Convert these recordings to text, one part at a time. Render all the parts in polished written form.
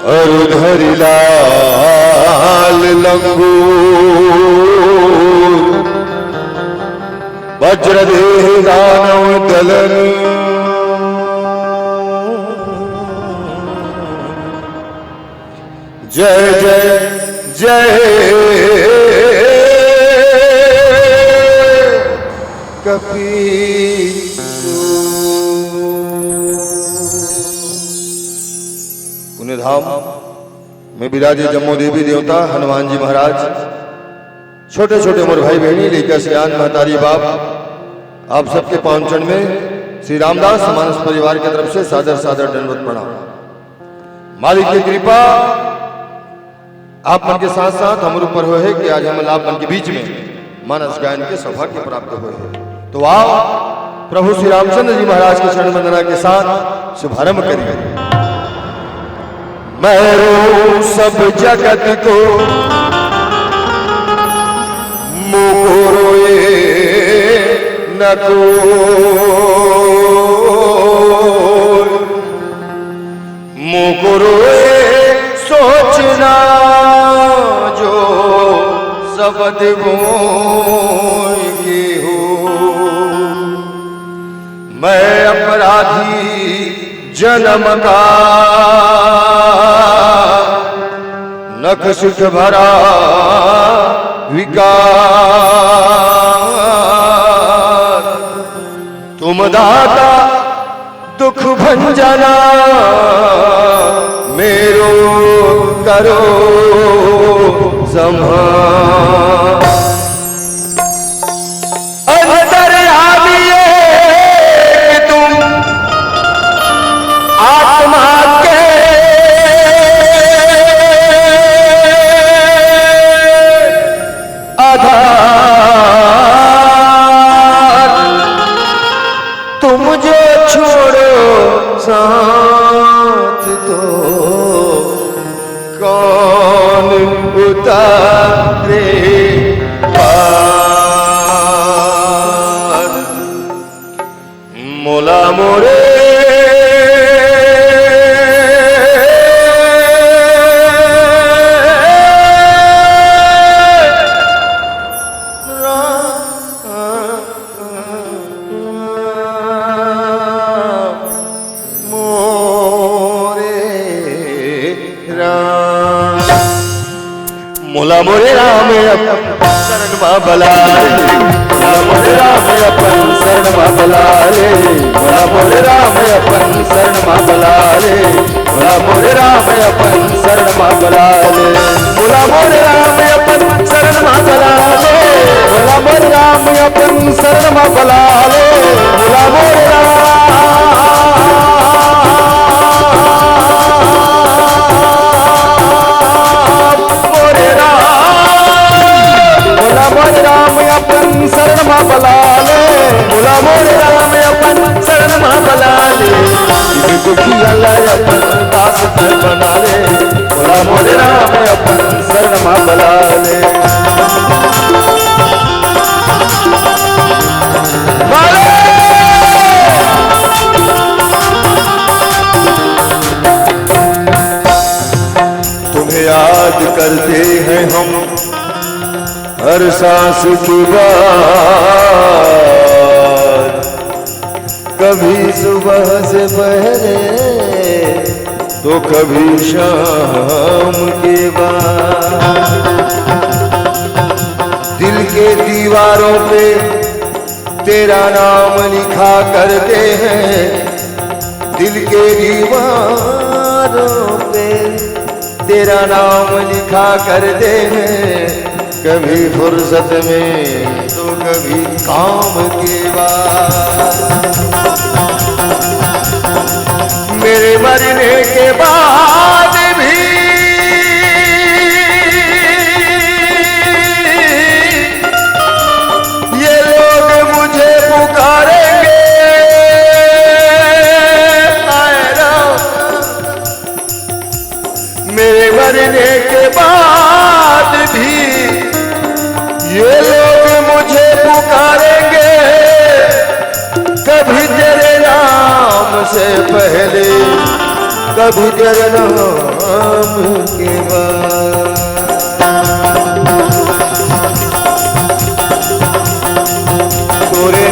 और धरि लाल लंगूर वज्रदेह दानव दलन जय जय जय पुण्यधाम में विराजे जम्मू देवी देवता हनुमान जी महाराज, छोटे छोटे मोर भाई बहनी लेकर सियान महतारी बाप, आप सबके पहुंचन में श्री रामदास मानस परिवार की तरफ से सादर सादर दंडवत प्रणाम। मालिक की कृपा आप मन के साथ साथ हमारे ऊपर हो है कि आज हम आप मन के बीच में मानस गायन के सौभाग्य प्राप्त हुए हैं। तो आओ प्रभु श्री रामचंद्र जी महाराज के चरण वंदना के साथ शुभारंभ करिए। मैरो सब जगत को मोरोए न को मोरोए सोचना जो शब्द बोल के हो। मैं अपराधी जन्म का नख सुख भरा विकार, तुम दाता दुख भंजना मेरो करो संभाल। अंतर्यामी तुम आत्मा के आधार, तुम जो छोड़ो साथ तो कौन उतारे पार। मोला मोरे मोरे राम अपन शरण मा बलाले, मोरे राम अपन शरण मा बलाले, मोरे राम अपन शरण मा बलाले, मोरे राम अपन शरण मा बलाले, मोरे राम अपन शरण मा बलाले, मोरे राम अपन शरण मा बलाले, मोरे राम शरण मा बलाले, बोला मोरे राम अपन शरण मा बलाले, दुखिया लाय अपन दास कर बना ले, बोला मोरे राम अपन शरण मा बलाले। तुम्हें याद करते हैं हम हर सांस की बात, कभी सुबह से पहले तो कभी शाम के बाद। दिल के दीवारों पे तेरा नाम लिखा करते हैं, दिल के दीवारों पे तेरा नाम लिखा करते हैं, कभी फुर्सत में तो कभी काम के बाद। मेरे मरने के बाद भी ये लोग मुझे पुकारेंगे, मेरे मरने के बाद भी ये लोग मुझे पुकारेंगे, कभी तेरे नाम से पहले कभी तेरे नाम के बाद। तोरे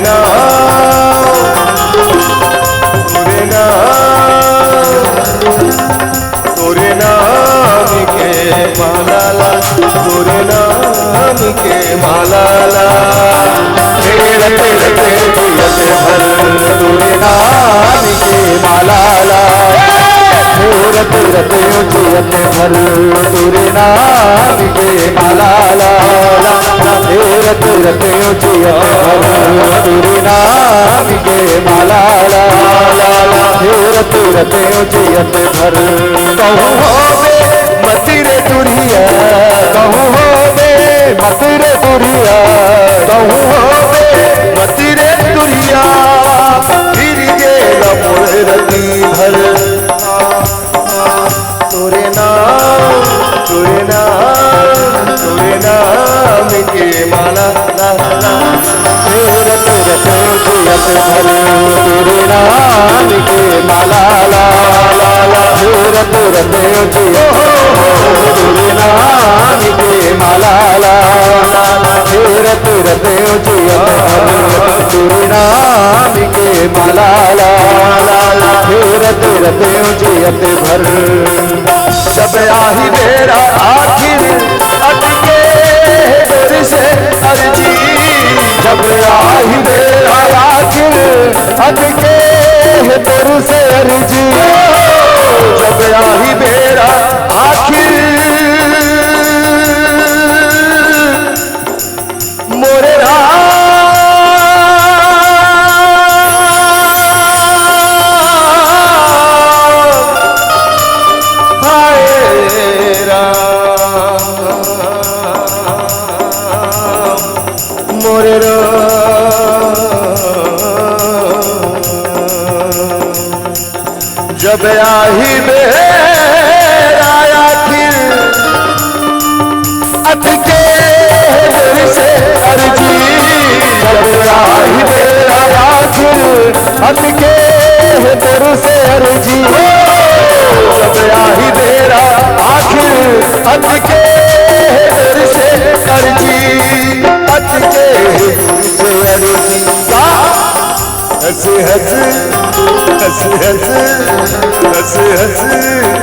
नाम के मालाला, तोरे नाम के मालाला, तेरे तेरे जियत भर तोरे नाम के मालाला, तेरे तेरे जियत भर तोरे नाम के मालाला, तेरे तेरे जियत भर तोरे नाम के मालाला, तेरे तेरे जियत भर। कहूँ होवे मतिरे दुरिया, कहूँ होवे मतिरे दुरिया, कहूँ होवे मतिरे दुरिया, फिर गेल मोर रति भर। तोरे नाम के माला ला ला, तेरे तेरे जियत भर तोरे नाम के माला ला ला ला, तेरे तेरे जियत तोरे नाम के माला ला ला ला, तेरे तेरे जियत तोरे नाम के माला ला ला ला, तेरे तेरे जियत भर। जब आही बेरा आखिर अटके दर से अर्जी, जब आही बेरा आखिर अटके दर से अर्जी, जब आही बेरा आखिर मोरे जब आही बेरा आखिर अटके दर से अर्जी, जब आही बेरा आखिर अटके दर से अर्जी, जब आही बेरा आखिर अटके दर से अर्जी, अटके से अर्जी। हंस हंस हंस हंस हंस हंस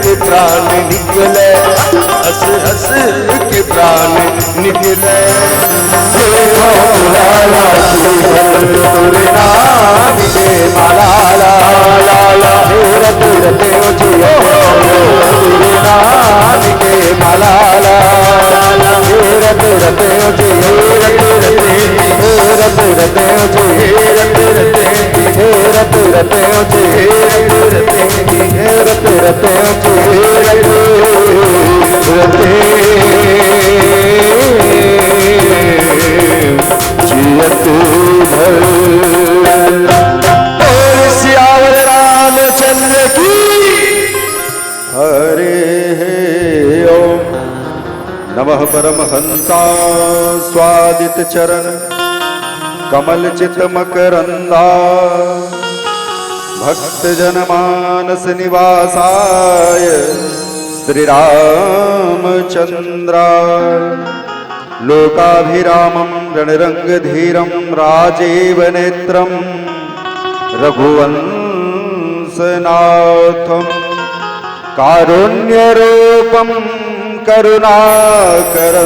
के प्राण निकले, हंस हंस के प्राण निकले। तोरे नाम के माला ला ला ला, तेरे तेरे जियत तोरे नाम के माला ला ला ला, तेरे तेरे जियत तेरे तेरे सियावर रामचंद्र की हरे ओम। नमः परमहंसा स्वादित चरण कमल चित मकरंदा, भक्त जनमानस निवासाय श्री रामचंद्राय। लोकाभिरामं रणरंगधीरं राजीव नेत्रं रघुवंशनाथं, कारुण्यरूपं करुणाकरंतं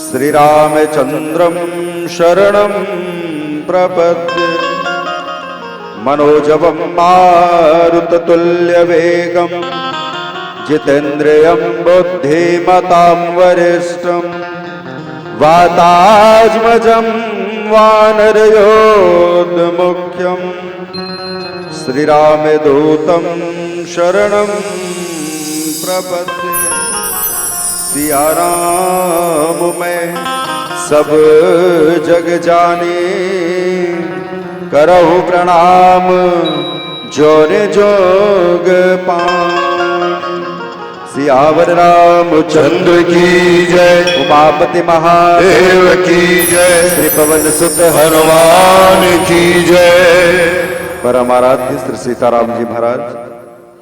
श्री रामचंद्रं शरणं प्रपद्ये। मनोजवं मारुततुल्यवेगं जितेन्द्रियं बुद्धिमतां वरिष्ठं, वातात्मजं वानरयोधमुख्यं श्रीरामदूतं शरणं प्रपद्ये। सिया राम मैं सब जग जाने, करहु प्रणाम जोर जोग पान। सियावर रामचंद्र की जय, उमापति महादेव की जय, श्री पवन सुत हनुमान की जय। परमाराध्य श्री सीताराम जी महाराज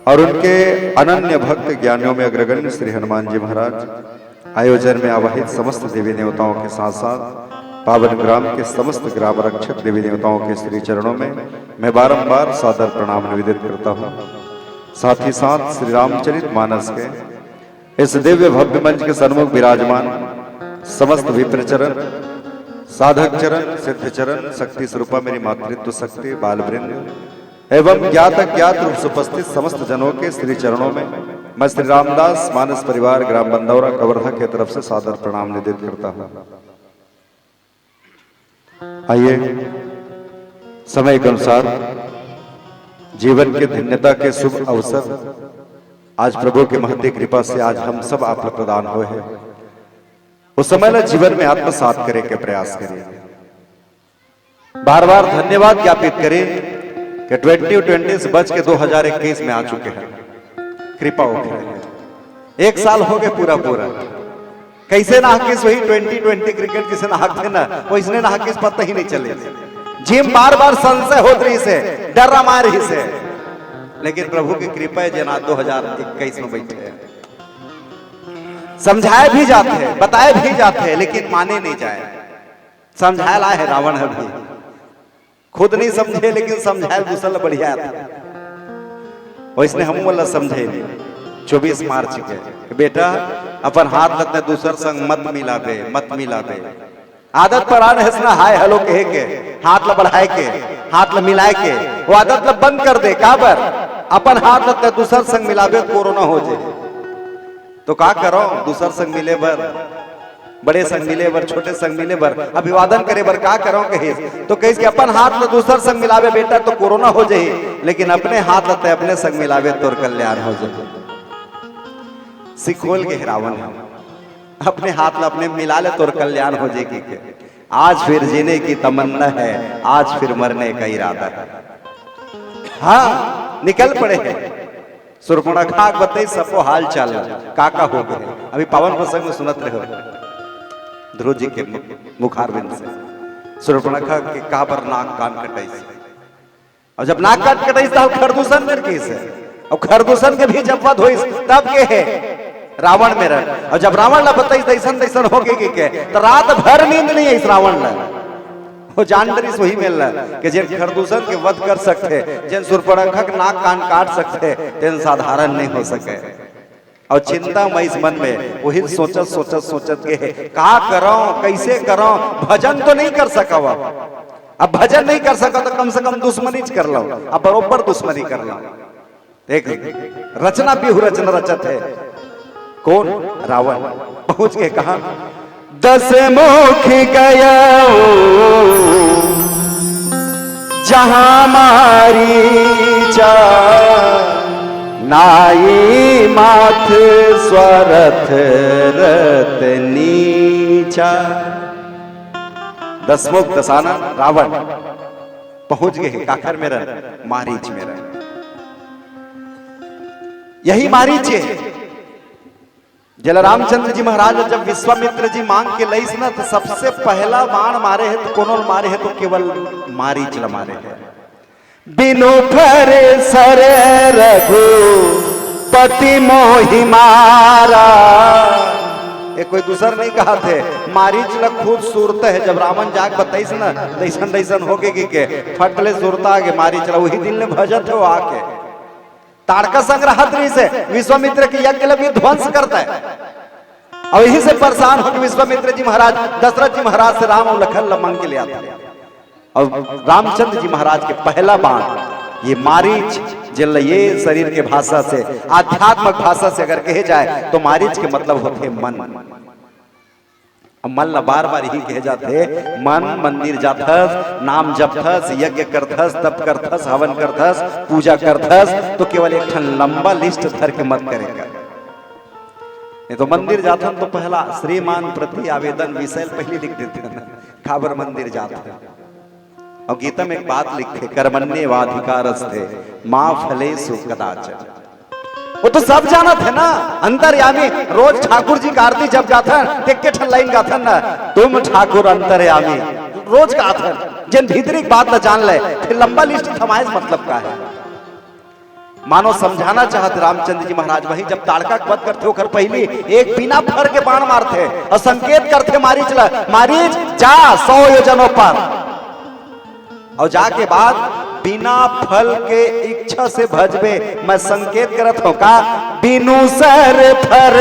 और उनके अनन्य भक्त ज्ञानियों में अग्रगण्य श्री हनुमान जी महाराज, आयोजन में आवाहित समस्त देवी देवताओं के साथ साथ पावन ग्राम के समस्त ग्राम रक्षक देवी देवताओं के श्री चरणों में मैं बारंबार सादर प्रणाम निवेदित करता हूँ। साथ ही साथ श्री रामचरित मानस के इस दिव्य भव्य मंच के सन्मुख विराजमान समस्त विप्रचरण, साधक चरण, सिद्ध चरण, शक्ति स्वरूपा मेरी मातृत्व शक्ति, बाल वृंद एवं ज्ञात अज्ञात रूप से उपस्थित समस्त जनों के श्री चरणों में मैं श्री रामदास मानस परिवार ग्राम बंदौरा कवर्धा की तरफ से सादर प्रणाम निवेदित करता हूँ। आइए समय के अनुसार जीवन के धन्यता के शुभ अवसर आज प्रभु की महती कृपा से आज हम सब आप प्रदान हुए हैं। उस समय ना जीवन में आत्मसात करे के प्रयास करें, बार बार धन्यवाद ज्ञापित करें कि 2020 से बच के 2021 में आ चुके हैं। कृपा हो गई, एक साल हो गए पूरा पूरा। कैसे ना किस वही 2020 क्रिकेट किसे ना हक थे ना वो इसने ना किस पता ही नहीं चले। जिम बार बार संशय होत रही से, डर मार रही से, लेकिन प्रभु की कृपा है जना 2021 में बैठे हैं। समझाए भी जाते हैं, बताए भी जाते हैं, लेकिन माने नहीं जाए। समझाए लाए है रावण है भी, खुद नहीं समझे लेकिन समझाए गुसल बढ़िया था। और इसने हम वाला समझे नहीं। 24 मार्च के बेटा अपन हाथ लगते दूसर संग मत मिलाबे, मत मिलाबे। आदत पर आने हंसना हाय हेलो कहे के, हाथ ला बढ़ाए के, हाथ ला मिलाए के, वो आदत ला बंद कर दे। काबर अपन हाथ लगते दूसर संग मिलाबे कोरोना हो जाए तो का करो? दूसर संग मिले बर, बड़े संग मिले बर, छोटे संग मिले बर, अभिवादन करे बर का करो? कहे तो कहीं कि अपन हाथ ला दूसर संग मिलावे बेटा तो कोरोना हो जाए, लेकिन अपने हाथ लगते अपने संग मिलावे तो कल्याण हो जाए। सिखोल के रावण अपने हाथ ला अपने मिला ले तो कल्याण हो जाएगी। आज फिर जीने की तमन्ना है, आज फिर मरने का इरादा है। हाँ निकल पड़े हैं। सुर्पणखा बताई सबको हाल चाल काका हो गए। अभी पावन प्रसंग में सुनत रहे ध्रुव जी के मुखारविंद से सुर्पणखा के का पर नाक कान कटाई से, और जब नाक कान कटाई तब खरदूषण में केस है, और खरदूषण के भी जब वध हुई तब के है रावण में रह। और जब रावण ला बताई दैसन दैसन हो गई के तो रात भर नींद नहीं है इस रावण ला। वो जानकारी वही मिल रहा कि जिन खरदूषण के वध कर सकते, जिन सुर्पणखा के नाक कान काट सकते, जिन साधारण नहीं हो सके। और चिंता मैं इस मन में वही सोचत सोचत सोचत के का करो, कैसे करो? भजन तो नहीं कर सका, अब भजन नहीं कर सका तो कम से कम दुश्मनी कर लो, अब बरोबर दुश्मनी कर लो। एक रचना भी रचना रचत है कौन? रावण। पहुंच के कहा 10 मुख गया जहां मारीचा, नाई माथ स्वरथ रत नीचा। 10 मुख दसाना रावण पहुंच गए काखर में रह, मारीच में रह। यही मारीच है जल रामचंद्र जी महाराज जब विश्वामित्र जी मांग के लईस ना तो सबसे पहला बाण मारे है तो कोनो मारे है तो केवल मारीच ला मारे है। बिनु फरे सर रघु पति मोहि मारा, ये कोई दूसर नहीं कहा थे। मारीच ला खूब सूरत है। जब रावण जाग बताइस ना दैसन दैसन हो के फटले सूरता आगे मारीच ला वही दिन में भजत है वो आके ताड़का संग्रह से विश्वामित्र के यज्ञ भी ध्वंस करता है। और यही से परेशान होकर विश्वामित्र जी महाराज दशरथ जी महाराज से राम और लखन लमंग के लिए आता है। और रामचंद्र जी महाराज के पहला बाण ये मारीच, जिल ये शरीर के भाषा से आध्यात्मिक भाषा से अगर कहे जाए तो मारीच के मतलब होते मन। मन ला बार बार ही कहे जाते मन मंदिर जाथस, नाम जपथस, यज्ञ करथस, तप करथस, हवन करथस, पूजा करथस, तो केवल एक ठन लंबा लिस्ट धर के मत करेगा। नहीं तो मंदिर जाथन तो पहला श्रीमान प्रति आवेदन विषय पहले लिख देते हैं खाबर मंदिर जाते। और गीता में एक बात लिखे कर्मण्ये वाधिकारस्ते मां फलेषु कदाचन। वो तो सब जाना थे ना अंतर्यामी। रोज ठाकुर जी का आरती जब जाता है के ठन लाइन गाथा ना तुम ठाकुर अंतर्यामी, रोज का आथर जिन भीतरी बात न जान ले फिर लंबा लिस्ट थमाइस मतलब का है। मानो समझाना चाहते रामचंद्र जी महाराज वही जब ताड़का वध करते होकर पहली एक बिना फर के बाण मारते और संकेत करते मारीच ला, मारीच जा 100 योजनों पर, और जाके बाद बिना फल के इच्छा से भजबे मैं संकेत करत हूं का बिनु सर फर,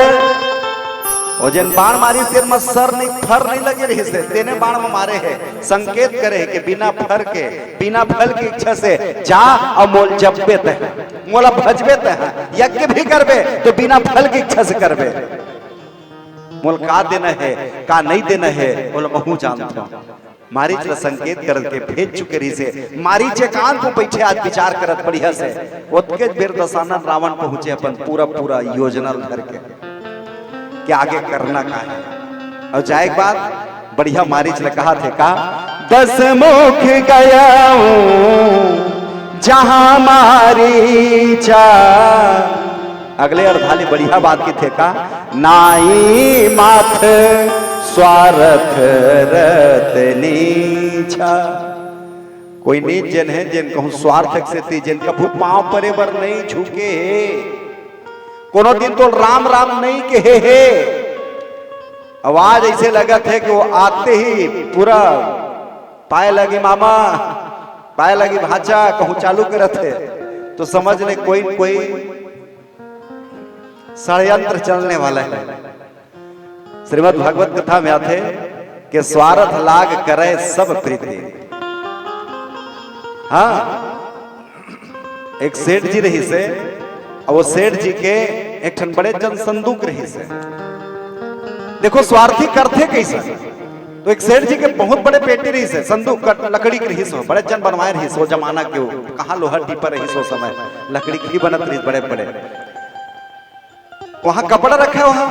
और जिन बाण मारी तेर में सर नहीं फर नहीं लगे रही से तेने बाण में मारे है संकेत करे है कि बिना फर के बिना फल की इच्छा से जा और मोल जब्बे ते मोला भजबे ते यज्ञ भी करबे तो बिना फल की इच्छा से करबे, मोल का देना है का नहीं देना है बोला बहु जानता हूं। मारीच ला संकेत करके भेज चुके रही से मारीच एकांत को बैठे आज विचार करत बढ़िया से ओतके बेर दसानन रावण पहुंचे अपन पूरा पूरा योजना धर के कि आगे करना का है, और जाए के बाद बढ़िया मारीच ने कहा थे का 10 मुख गया जहां मारीचा, अगले अर्धाली बढ़िया बात की थे का नाई माथ स्वार्थ रतनीछा, कोई नीच जन है जिन कहूं स्वार्थ से थी जिन कभू पांव परे बर नहीं झुके, कोनो दिन तो राम राम नहीं कहे है, आवाज ऐसे लगा थे कि वो आते ही पूरा पाए लगी मामा पाए लगी भाचा कहूं चालू करे थे तो समझ ले कोई कोई षड्यंत्र चलने वाला है। श्रीमद् भागवत कथा में आते कि स्वार्थ लाग करे सब प्रीति। हाँ एक सेठ जी रही से और वो सेठ जी के एक ठन बड़े जन संदूक रही से, देखो स्वार्थी करते कैसे, तो एक सेठ जी के बहुत बड़े पेटी रही से संदूक लकड़ी की रही सो बड़े जन बनवाए रही सो जमाना के कहा लोहा टीपर रही सो समय लकड़ी की बनत रही बड़े बड़े, वहां कपड़ा रखा वहां,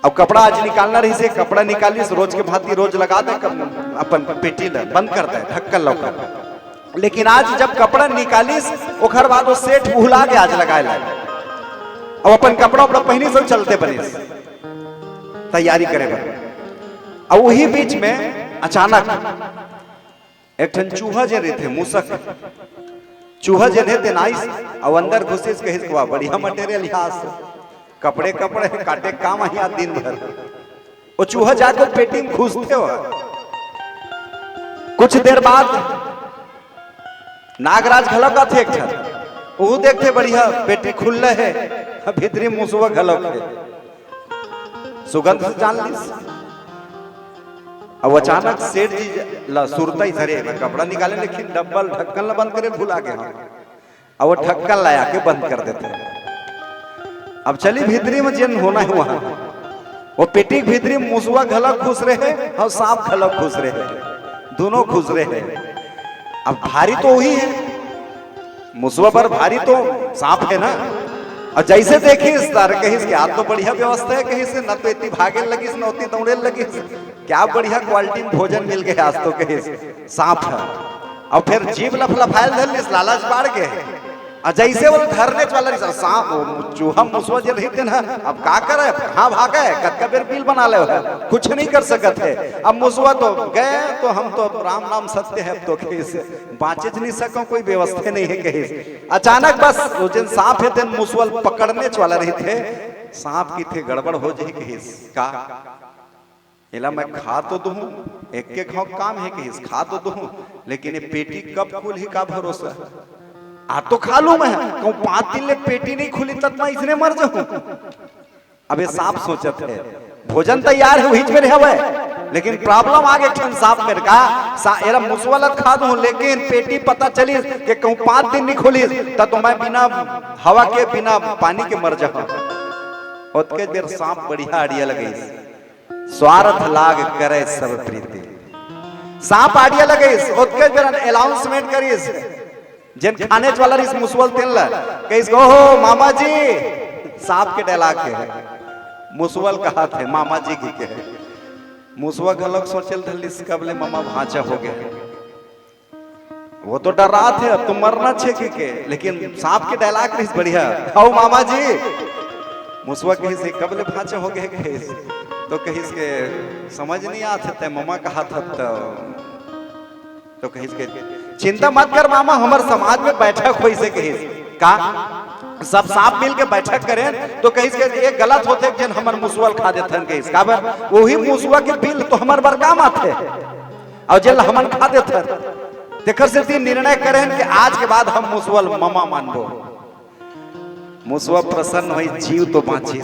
अब कपड़ा आज निकालना रही से कपड़ा निकाली रोज के भांति रोज लगा दे अपन पेटी बंद कर दे ढक्कन लौका, लेकिन आज जब कपड़ा निकालिस ओखर बाद वो सेठ भूला के आज लगाए लगे, अब अपन कपड़ा उपड़ा पहनी सब चलते बनिस तैयारी करे बने, अब वही बीच में अचानक एक ठन चूहा जे रहे थे मूसक चूहा जे रहते नाइस और अंदर घुसिस कहिस वाह बढ़िया मटेरियल यहाँ कपड़े कपड़े काटे काम यहाँ दिन भर, वो चूहा जाकर पेटी में घुसते हो। कुछ देर बाद नागराज घलका थे एक ठन वो देखते बढ़िया पेटी खुल है भीतरी मुसवा घलक है सुगंध से जान लीस, अब अचानक सेठ जी ला सुरता ही धरे कपड़ा निकाले लेकिन डब्बल ढक्कन बंद करे भूला गए, अब वो ढक्कन लाया के बंद कर देते हैं। अब चली भीतरी में जिन होना है वहां वो पेटी भीतरी मुसवा घलक खुश रहे और सांप घलक खुश रहे दोनों खुश रहे। अब भारी तो वही है मुसवा पर भारी तो सांप है ना, और जैसे देखिस तार कहिस कि आज तो बढ़िया व्यवस्था है कहीं से न तो इतनी भागे लगी न उतनी दौड़े लगी क्या बढ़िया क्वालिटी में भोजन मिल गया आज तो कहिस सांप है, और फिर जीभ लफलफायल धर लिस लालच बाढ़ गए, और जैसे वो धरने वाला नहीं सांप चूहा मुसवा जे रहते ना अब का करे कहाँ भागा है कद का बेर बिल बना ले कुछ नहीं कर सकते है, अब मुसवा तो गए तो हम तो राम नाम सत्य है तो कैसे बाँचे नहीं सको कोई व्यवस्था नहीं है कहीं। अचानक बस वो जिन सांप है तेन मुसवल पकड़ने वाला रही थे सांप की थे गड़बड़ हो जाए कहीं का इला मैं खा तो दूं एक के खाओ काम है कहीं खा तो दूं लेकिन ये पेटी कब खुल ही का भरोसा आ तो खा लू मैं कहूं 5 दिन ले पेटी नहीं खुली तब मैं इसने मर जाऊं। अब ये सांप सोचत है भोजन तैयार है वही में रहे लेकिन प्रॉब्लम आ गई ठन सांप मेरे का एरा मुसवलत खा दूं लेकिन पेटी पता चली कि कहूं 5 दिन नहीं खुली तब तो मैं बिना हवा के बिना पानी के मर जाऊं। ओतके देर सांप बढ़िया आड़िया लगे स्वार्थ लाग करे सब प्रीति सांप आड़िया लगे ओतके देर अनाउंसमेंट करिस जिन खाने वाला इस मुसवल तेल कहिस ओहो मामा जी सांप के डायलॉग के मुसवल कहा थे मामा जी की के मुसवा गलक सोचल धलिस कबले मामा भांचा हो गए वो तो डर रहा थे अब तुम मरना छे के लेकिन सांप के डायलॉग रही बढ़िया आओ मामा जी मुसवा कही से कबले भांचा हो गए तो कहीं के समझ नहीं आते थे मामा कहा था तो कहीं के चिंता मत कर मामा, हमारे समाज में बैठक हो से कहीं का सब सांप मिल के बैठक करें तो कहीं के ये गलत होते कि हमार मुसुअल खा देते कहीं का वही मुसुआ के बिल तो हमारे बार काम आते और जेल हमन खा देते देखर से निर्णय करें कि आज के बाद हम मुसुअल मामा मानबो, मुसुआ प्रसन्न हुई जीव तो बाँची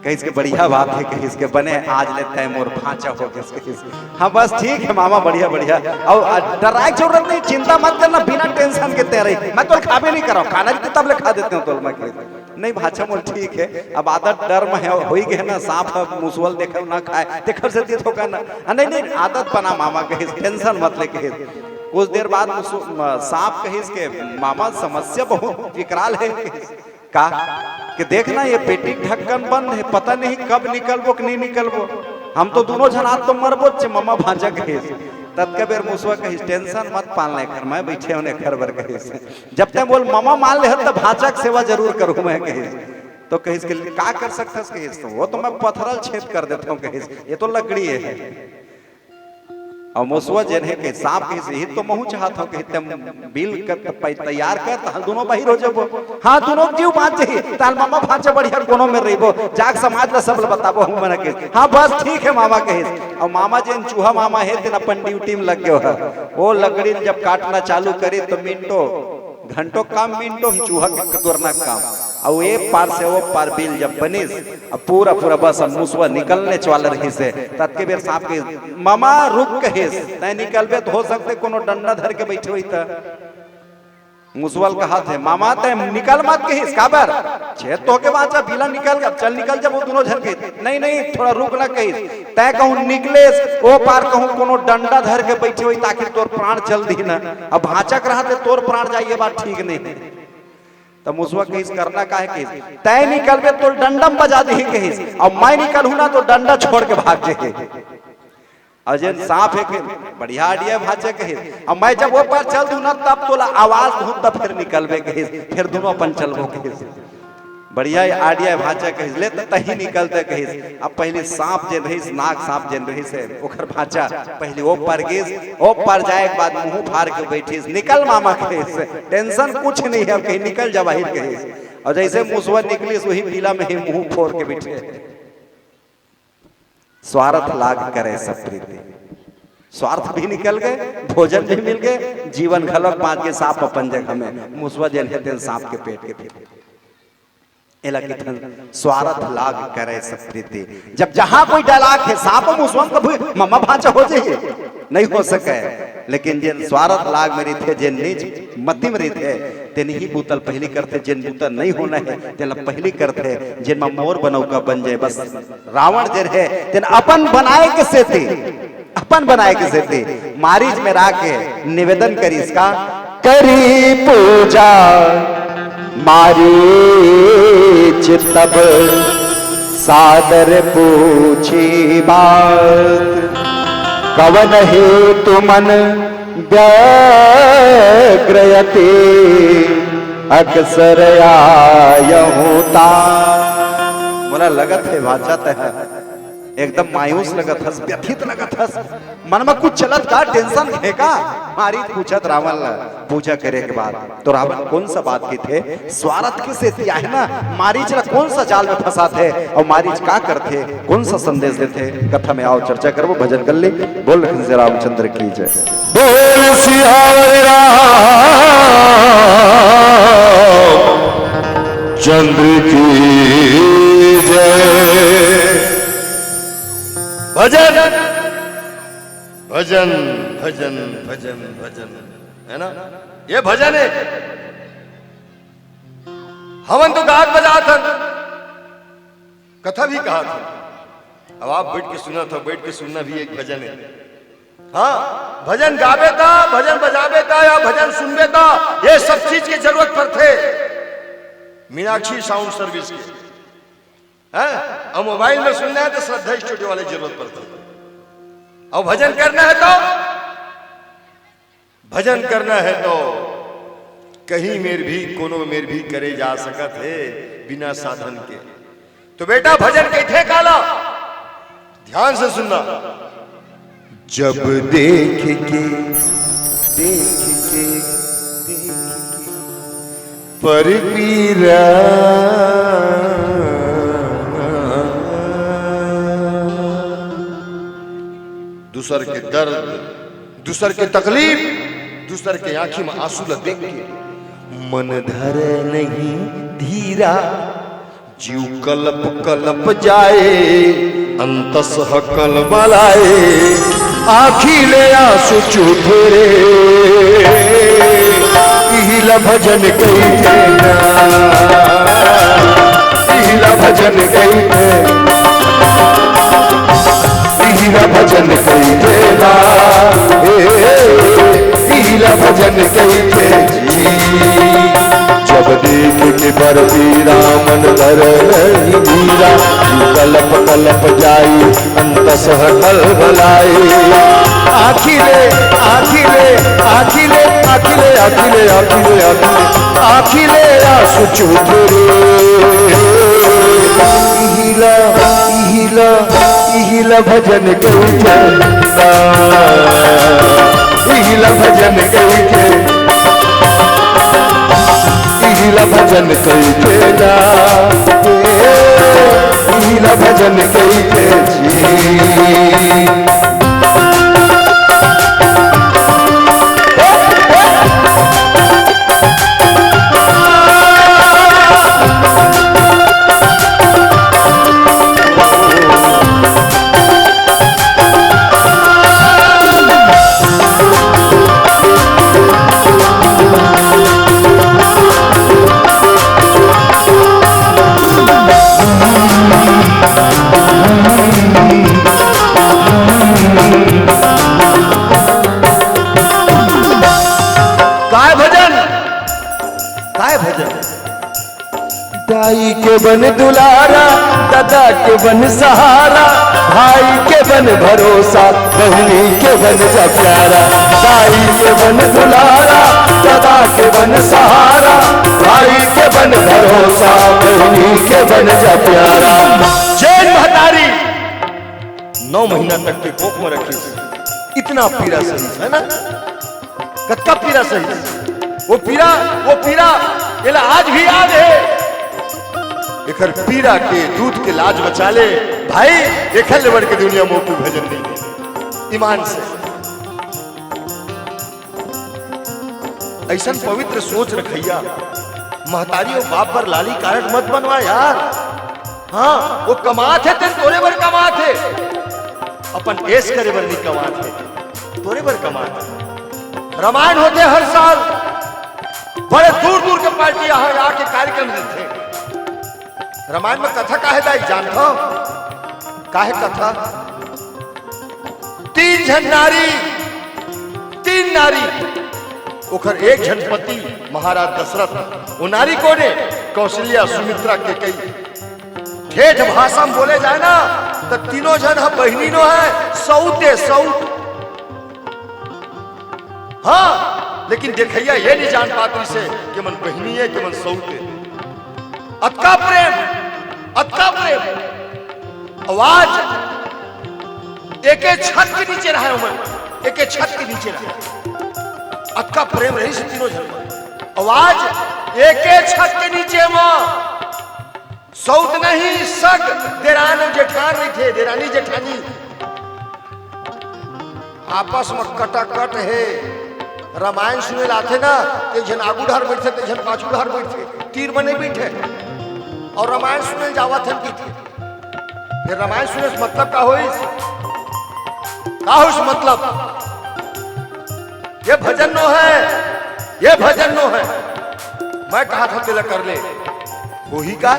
कहीं के बढ़िया बात है कहीं के बने आज लेते हैं मोर भांचा हो गए। हाँ बस ठीक है मामा, बढ़िया बढ़िया। और डराए की जरूरत नहीं, चिंता मत करना, बिना टेंशन के तैयारी मैं तो खाबे नहीं कर रहा हूँ, खाना भी तब ले खा देते हूँ तो मैं नहीं भाषा मोल ठीक है। अब आदत डर में है हो ही गए ना, सांप मुसुअल देखे ना खाए देखर से तो ना नहीं नहीं आदत बना मामा कहीं टेंशन मत ले कहीं। कुछ देर बाद सांप कहीं के मामा समस्या बहुत विकराल है का कि देखना ये पेटी ढक्कन बंद है, पता नहीं कब निकलबो कि नहीं निकलबो, हम तो दोनों जन हाथ तो मरबो मामा भांजा कहे तब के बेर मुसुआ कही टेंशन मत पालने कर मैं बैठे होने घर बर कहे जब तक बोल मामा मान ले तब भांजा की सेवा जरूर करूँ मैं कहे तो कहीं के क्या कर सकता कहीं तो वो तो मैं पत्थरल छेद कर देता हूँ कहीं ये तो लकड़ी है। और मुसुआ जन है कि सांप कहीं तो महू चाहता हूँ कि बिल कर तैयार कर तो दोनों बाहर हो जाबो, हाँ दोनों जीव बाँच जाइए ताल मामा भांचा बढ़िया कोनो में रहीबो जाग समाज ला सब बताबो हूँ मैंने के हाँ बस ठीक है मामा कहे। और मामा जन चूहा मामा है तेना अपन ड्यूटी में लग गया है, वो लकड़ी जब काटना चालू करे तो मिनटों घंटों काम मिनटों चूहा के तोड़ना काम और एक पार से वो पार बिल जब बनिस अब पूरा पूरा बस मुसुआ निकलने वाला रही से तब के बेर सांप के मामा रुक कहे तय निकलबे तो हो सकते कोनो डंडा धर के बैठे हुई था मुसुअल का हाथ है मामा तय निकल मत कहिस काबर छेद तो के बाचा बिला निकल गया चल निकल जब वो दोनों झन के नहीं नहीं थोड़ा रुक ना कहिस तय कहूं निकले ओ पार कहूं कोनो डंडा धर के बैठे हुई ताकि तोर प्राण चल दी ना अब भाचक रहा तोर प्राण जाइए बात ठीक नहीं तो मुसुआ कहिस करना काहे कहिस तय निकलबे तो डंडम बजा दी कहिस और मैं निकलूं ना तो डंडा छोड़ के भाग जाए और जन सांप है कि बढ़िया आइडिया भाचे कहे और मैं जब वो पर चल दूं ना तब तो आवाज दूं तब फिर निकलबे कहे फिर दोनों अपन चलबो कहे बढ़िया आइडिया भाचा कहे ले तही निकलते कहे। अब पहले सांप जे रही नाग सांप जन रही से ओकर भाचा पहले ओ पर गेस ओ पर जाए के बाद मुंह फाड़ के बैठी निकल मामा कहे टेंशन कुछ नहीं है कहीं निकल जा बाहर कहे और जैसे मुसुआ निकली वही पीला में ही मुंह फोड़ के बैठे। स्वार्थ लाग करे सब प्रीति, स्वार्थ भी निकल गए भोजन भी मिल गए जीवन घलक पाँच के सांप अपन जगह में मुसुआ जन है सांप के पेट के पीछे स्वार्थ लाग करे सब प्रीति। जब जहां कोई डायलॉग है सांप मुसुआ कभी मम्मा भांचा हो जाइए नहीं हो सके लेकिन जिन स्वार्थ लाग में थे जिन निज मति में थे तेन ही बूतल पहली करते जिन बूतल नहीं होना है तेन पहली करते जिन में मोर बनौका बन जाए बस रावण जिन है तेन अपन बनाए के से थे अपन बनाए के से थे मारीच में रा के निवेदन करी इसका करी पूजा मारीच तब सादर पूछी बात कवन हेतु मन व्यग्रयते अक्सर आयहूं ता मोला लगत है भाषा है एकदम मायूस लगत हस व्यथित लगत हस मन में कुछ चलत का टेंशन है का मारी पूछत रावण पूजा करे के बाद तो रावण कौन सा बात की थे स्वार्थ किसे दिया है ना मारीच ला कौन सा जाल में फंसा थे और मारीच का करते कौन सा संदेश देते कथा में आओ चर्चा करो भजन कर ले बोल श्री रामचंद्र की जय बोल सियावर चंद्र की जय। भजन भजन भजन भजन भजन है ना ये भजन है हवन तो गात बजा था कथा भी कहा था अब आप बैठ के सुना था बैठ के सुनना भी एक भजन है। हाँ भजन गावे था भजन बजावे था या भजन सुनवे था ये सब चीज की जरूरत पर थे मीनाक्षी साउंड सर्विस की और मोबाइल में सुनना है तो श्रद्धा स्टूडियो वाले जरूरत पड़ता है और भजन करना है तो कहीं मेर भी कोनो मेर भी करे जा सकत है बिना साधन के। तो बेटा भजन कैथे काला ध्यान से सुनना। जब देख के पर पीरा दूसर के दर्द, दूसर के तकलीफ, दूसर के आंखी में आंसू ल देख के मन धर नहीं धीरा, जीव कलप कलप जाए अंतसह कल बलाए, आखी ले आंसू चूथे रे इहिला भजन कई ना, इहिला भजन कई इहिला भजन कई ना, इहिला भजन कई जी। जब देख के पर पीरा मन धर नहीं धीरा, कलप कलप जाई अंतसह कल भलाए, आखिले आखिले आखिले आखिले आखिले आखिले आखिले आंसू चूथे रे इहिला इहिला इहिला भजन कई ना, इहिला भजन कई इहिला भजन कई ना, इहिला भजन कई जी। दाई के बन दुलारा, दादा के बन सहारा, भाई के बन भरोसा, बहनी के बन जा प्यारा। दाई के बन दुलारा, दादा के बन सहारा, भाई के बन भरोसा, बहनी के बन जा प्यारा। जैन महतारी 9 महीना तक के कोख में रखी, इतना पीड़ा सही है ना, कत्का पीड़ा सही, वो पीड़ा ये आज भी याद है। एकर पीड़ा के दूध के लाज बचा ले भाई, देखल लेवर के दुनिया में कोई भजन नहीं है ईमान से। ऐसा पवित्र सोच रखैया, महतारी और बाप पर लाली कारक मत बनवा यार। हाँ वो कमात है तेरे तोरे बर कमात है, अपन ऐश करे बर नहीं कमात है, तोरे बर कमात है। रामायण होते हर साल, बड़े दूर दूर के पार्टी यहाँ आके कार्यक्रम देते हैं। रामायण में कथा काहे दाई जानता काहे कथा? 3 जन नारी, 3 नारी, ओखर एक जन पति महाराज दशरथ। वो नारी कोने? कौशल्या, सुमित्रा के कई। ठेठ भाषा में बोले जाए ना तो तीनों जन हम बहनी नो है, सौते सौत। हाँ लेकिन देखिया ये नहीं जान पाती से कि मन बहनी है कि मन सौते। अतका प्रेम, अतका प्रेम। आवाज एक छत के नीचे रहा उमर, एक छत के नीचे रहा। अतका प्रेम रही से तीनों जन। आवाज एक छत के नीचे में, सौत नहीं सग देरानी जेठान नहीं थे, देरानी जेठानी आपस में कटाकट है। रामायण सुने लाते ना, एक जन आगू ढार बैठे, एक जन पाछू ढार बैठे, तीर बने बैठे और रामायण सुने जावा थे की थी। फिर रामायण सुने मतलब का होइस मतलब? ये भजन नो है, ये भजन नो है। मैं कहा था तिलक कर ले, वही का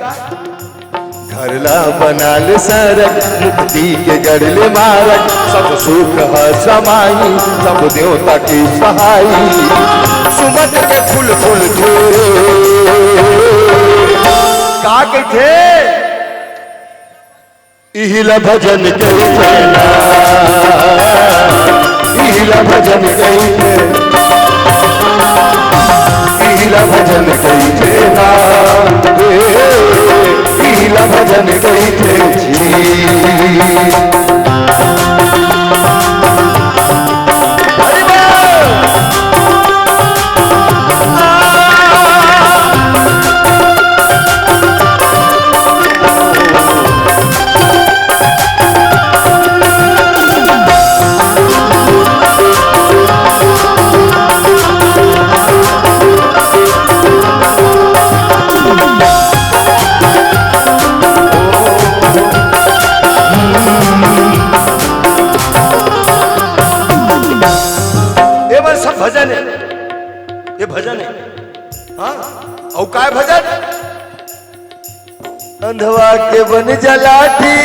घरला बनाल सरक, मुक्ति के गढ़ले मारक, सब सुख है समाई, सब देवता की सहाई। सुमत के फूल फूल का कहते इहिला भजन कहते ना, इहिला भजन कहते, इहिला भजन कहते ना, इहिला भजन कहते जी। काय भजन? अंधवा के बन जलाठी,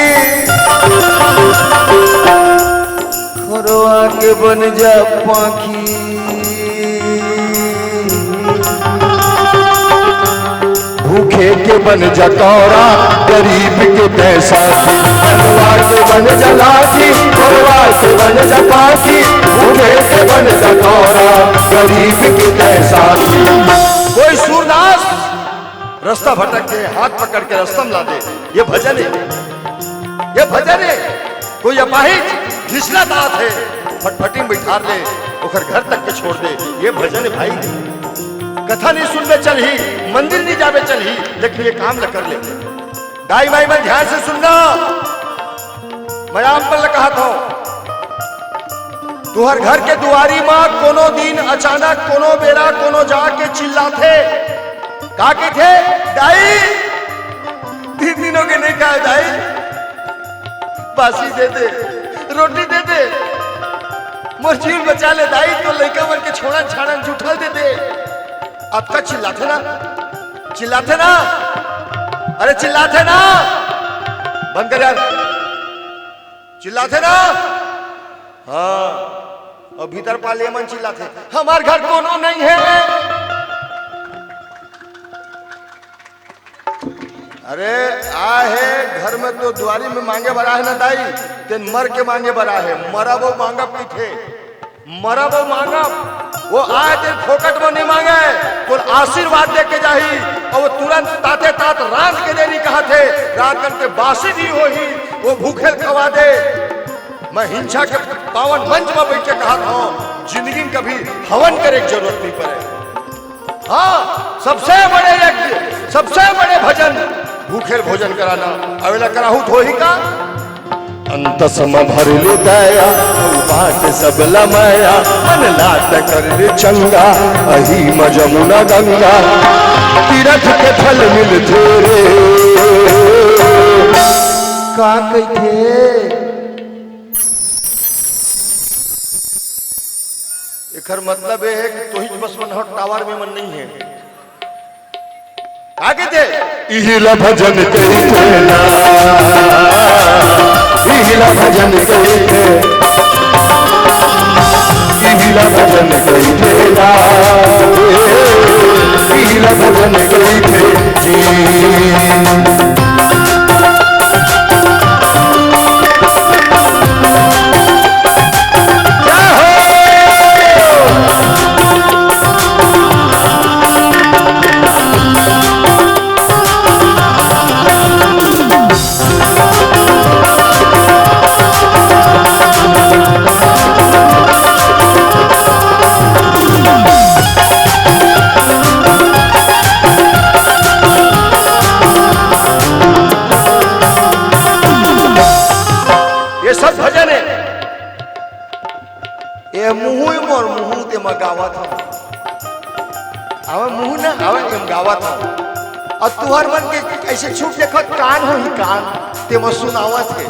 खोरवा के बन जा पाखी, भूखे के बन जा कौरा, गरीब के पैसा की। अंधवा के बन जा लाठी, खोरवा के बन जा पाखी, भूखे के बन जा कौरा, गरीब के पैसा की। कोई सूरदास रास्ता भटक के हाथ पकड़ के रास्ता में ला दे, ये भजन है, ये भजन है। कोई अपाहिज घिसला दात है, फटफटी में बैठा ले, ओकर घर तक के छोड़ दे, ये भजन है भाई। कथा नहीं सुनने चल ही, मंदिर नहीं जावे चल ही, लेकिन ये काम न कर ले। दाई माई में ध्यान से सुनना, मैं आम पर कहा था, तुहर घर के दुआरी माँ कोनो दिन अचानक कोनो बेरा कोनो जाके चिल्लाथे, काके थे दाई 3 दिनों के नहीं खाए दाई, बासी दे दे, रोटी दे दे, मोर जीव बचा ले दाई, तो लड़का मन के छोड़ा छाड़ा जुठल दे दे। अब तक चिल्लाते ना, चिल्लाते ना, अरे चिल्लाते ना, बंद कर यार, चिल्लाते ना। हाँ, और भीतर पाले मन चिल्लाते, हमार घर कोनो नहीं है। अरे आहे घर में तो दुआरी में मांगे बरा है ना दाई, तेन मर के मांगे बरा है, मरा वो मांगा पीठे, मरा वो मांगा, वो आए तेन फोकट में नहीं मांगे, तो आशीर्वाद दे के जाही, और वो तुरंत ताते तात रात के देनी कहा थे, रात कर के बासी दी हो ही, वो भूखे खवा दे। मैं हिंसा के पावन मंच में बैठ के कहा था, जिंदगी में कभी हवन करे की जरूरत नहीं पड़े। हाँ, सबसे बड़े यज्ञ, सबसे बड़े भजन भूखे भोजन कराना, अवेला कराहू तो ही का अंत सम भर ले दया, बाट सब लमया, मन लाट कर ले चंगा, अही जमुना गंगा, तीरथ के फल मिलते रे। का कहे एकर मतलब है कि तो ही बस मन टावर में मन नहीं है। आगे दे इहिला भजन करीते ना, इहिला भजन करीते, इहिला भजन करीते ना, इहिला भजन करीते जी। सब भजन है, ये मुँह मोर मुँह ते मैं गावत हूँ, आवे मुँह ना आवे एम गावत हूँ, और तुहर मन के ऐसे छूट देखो कान हो ही कान ते मैं सुनावत है।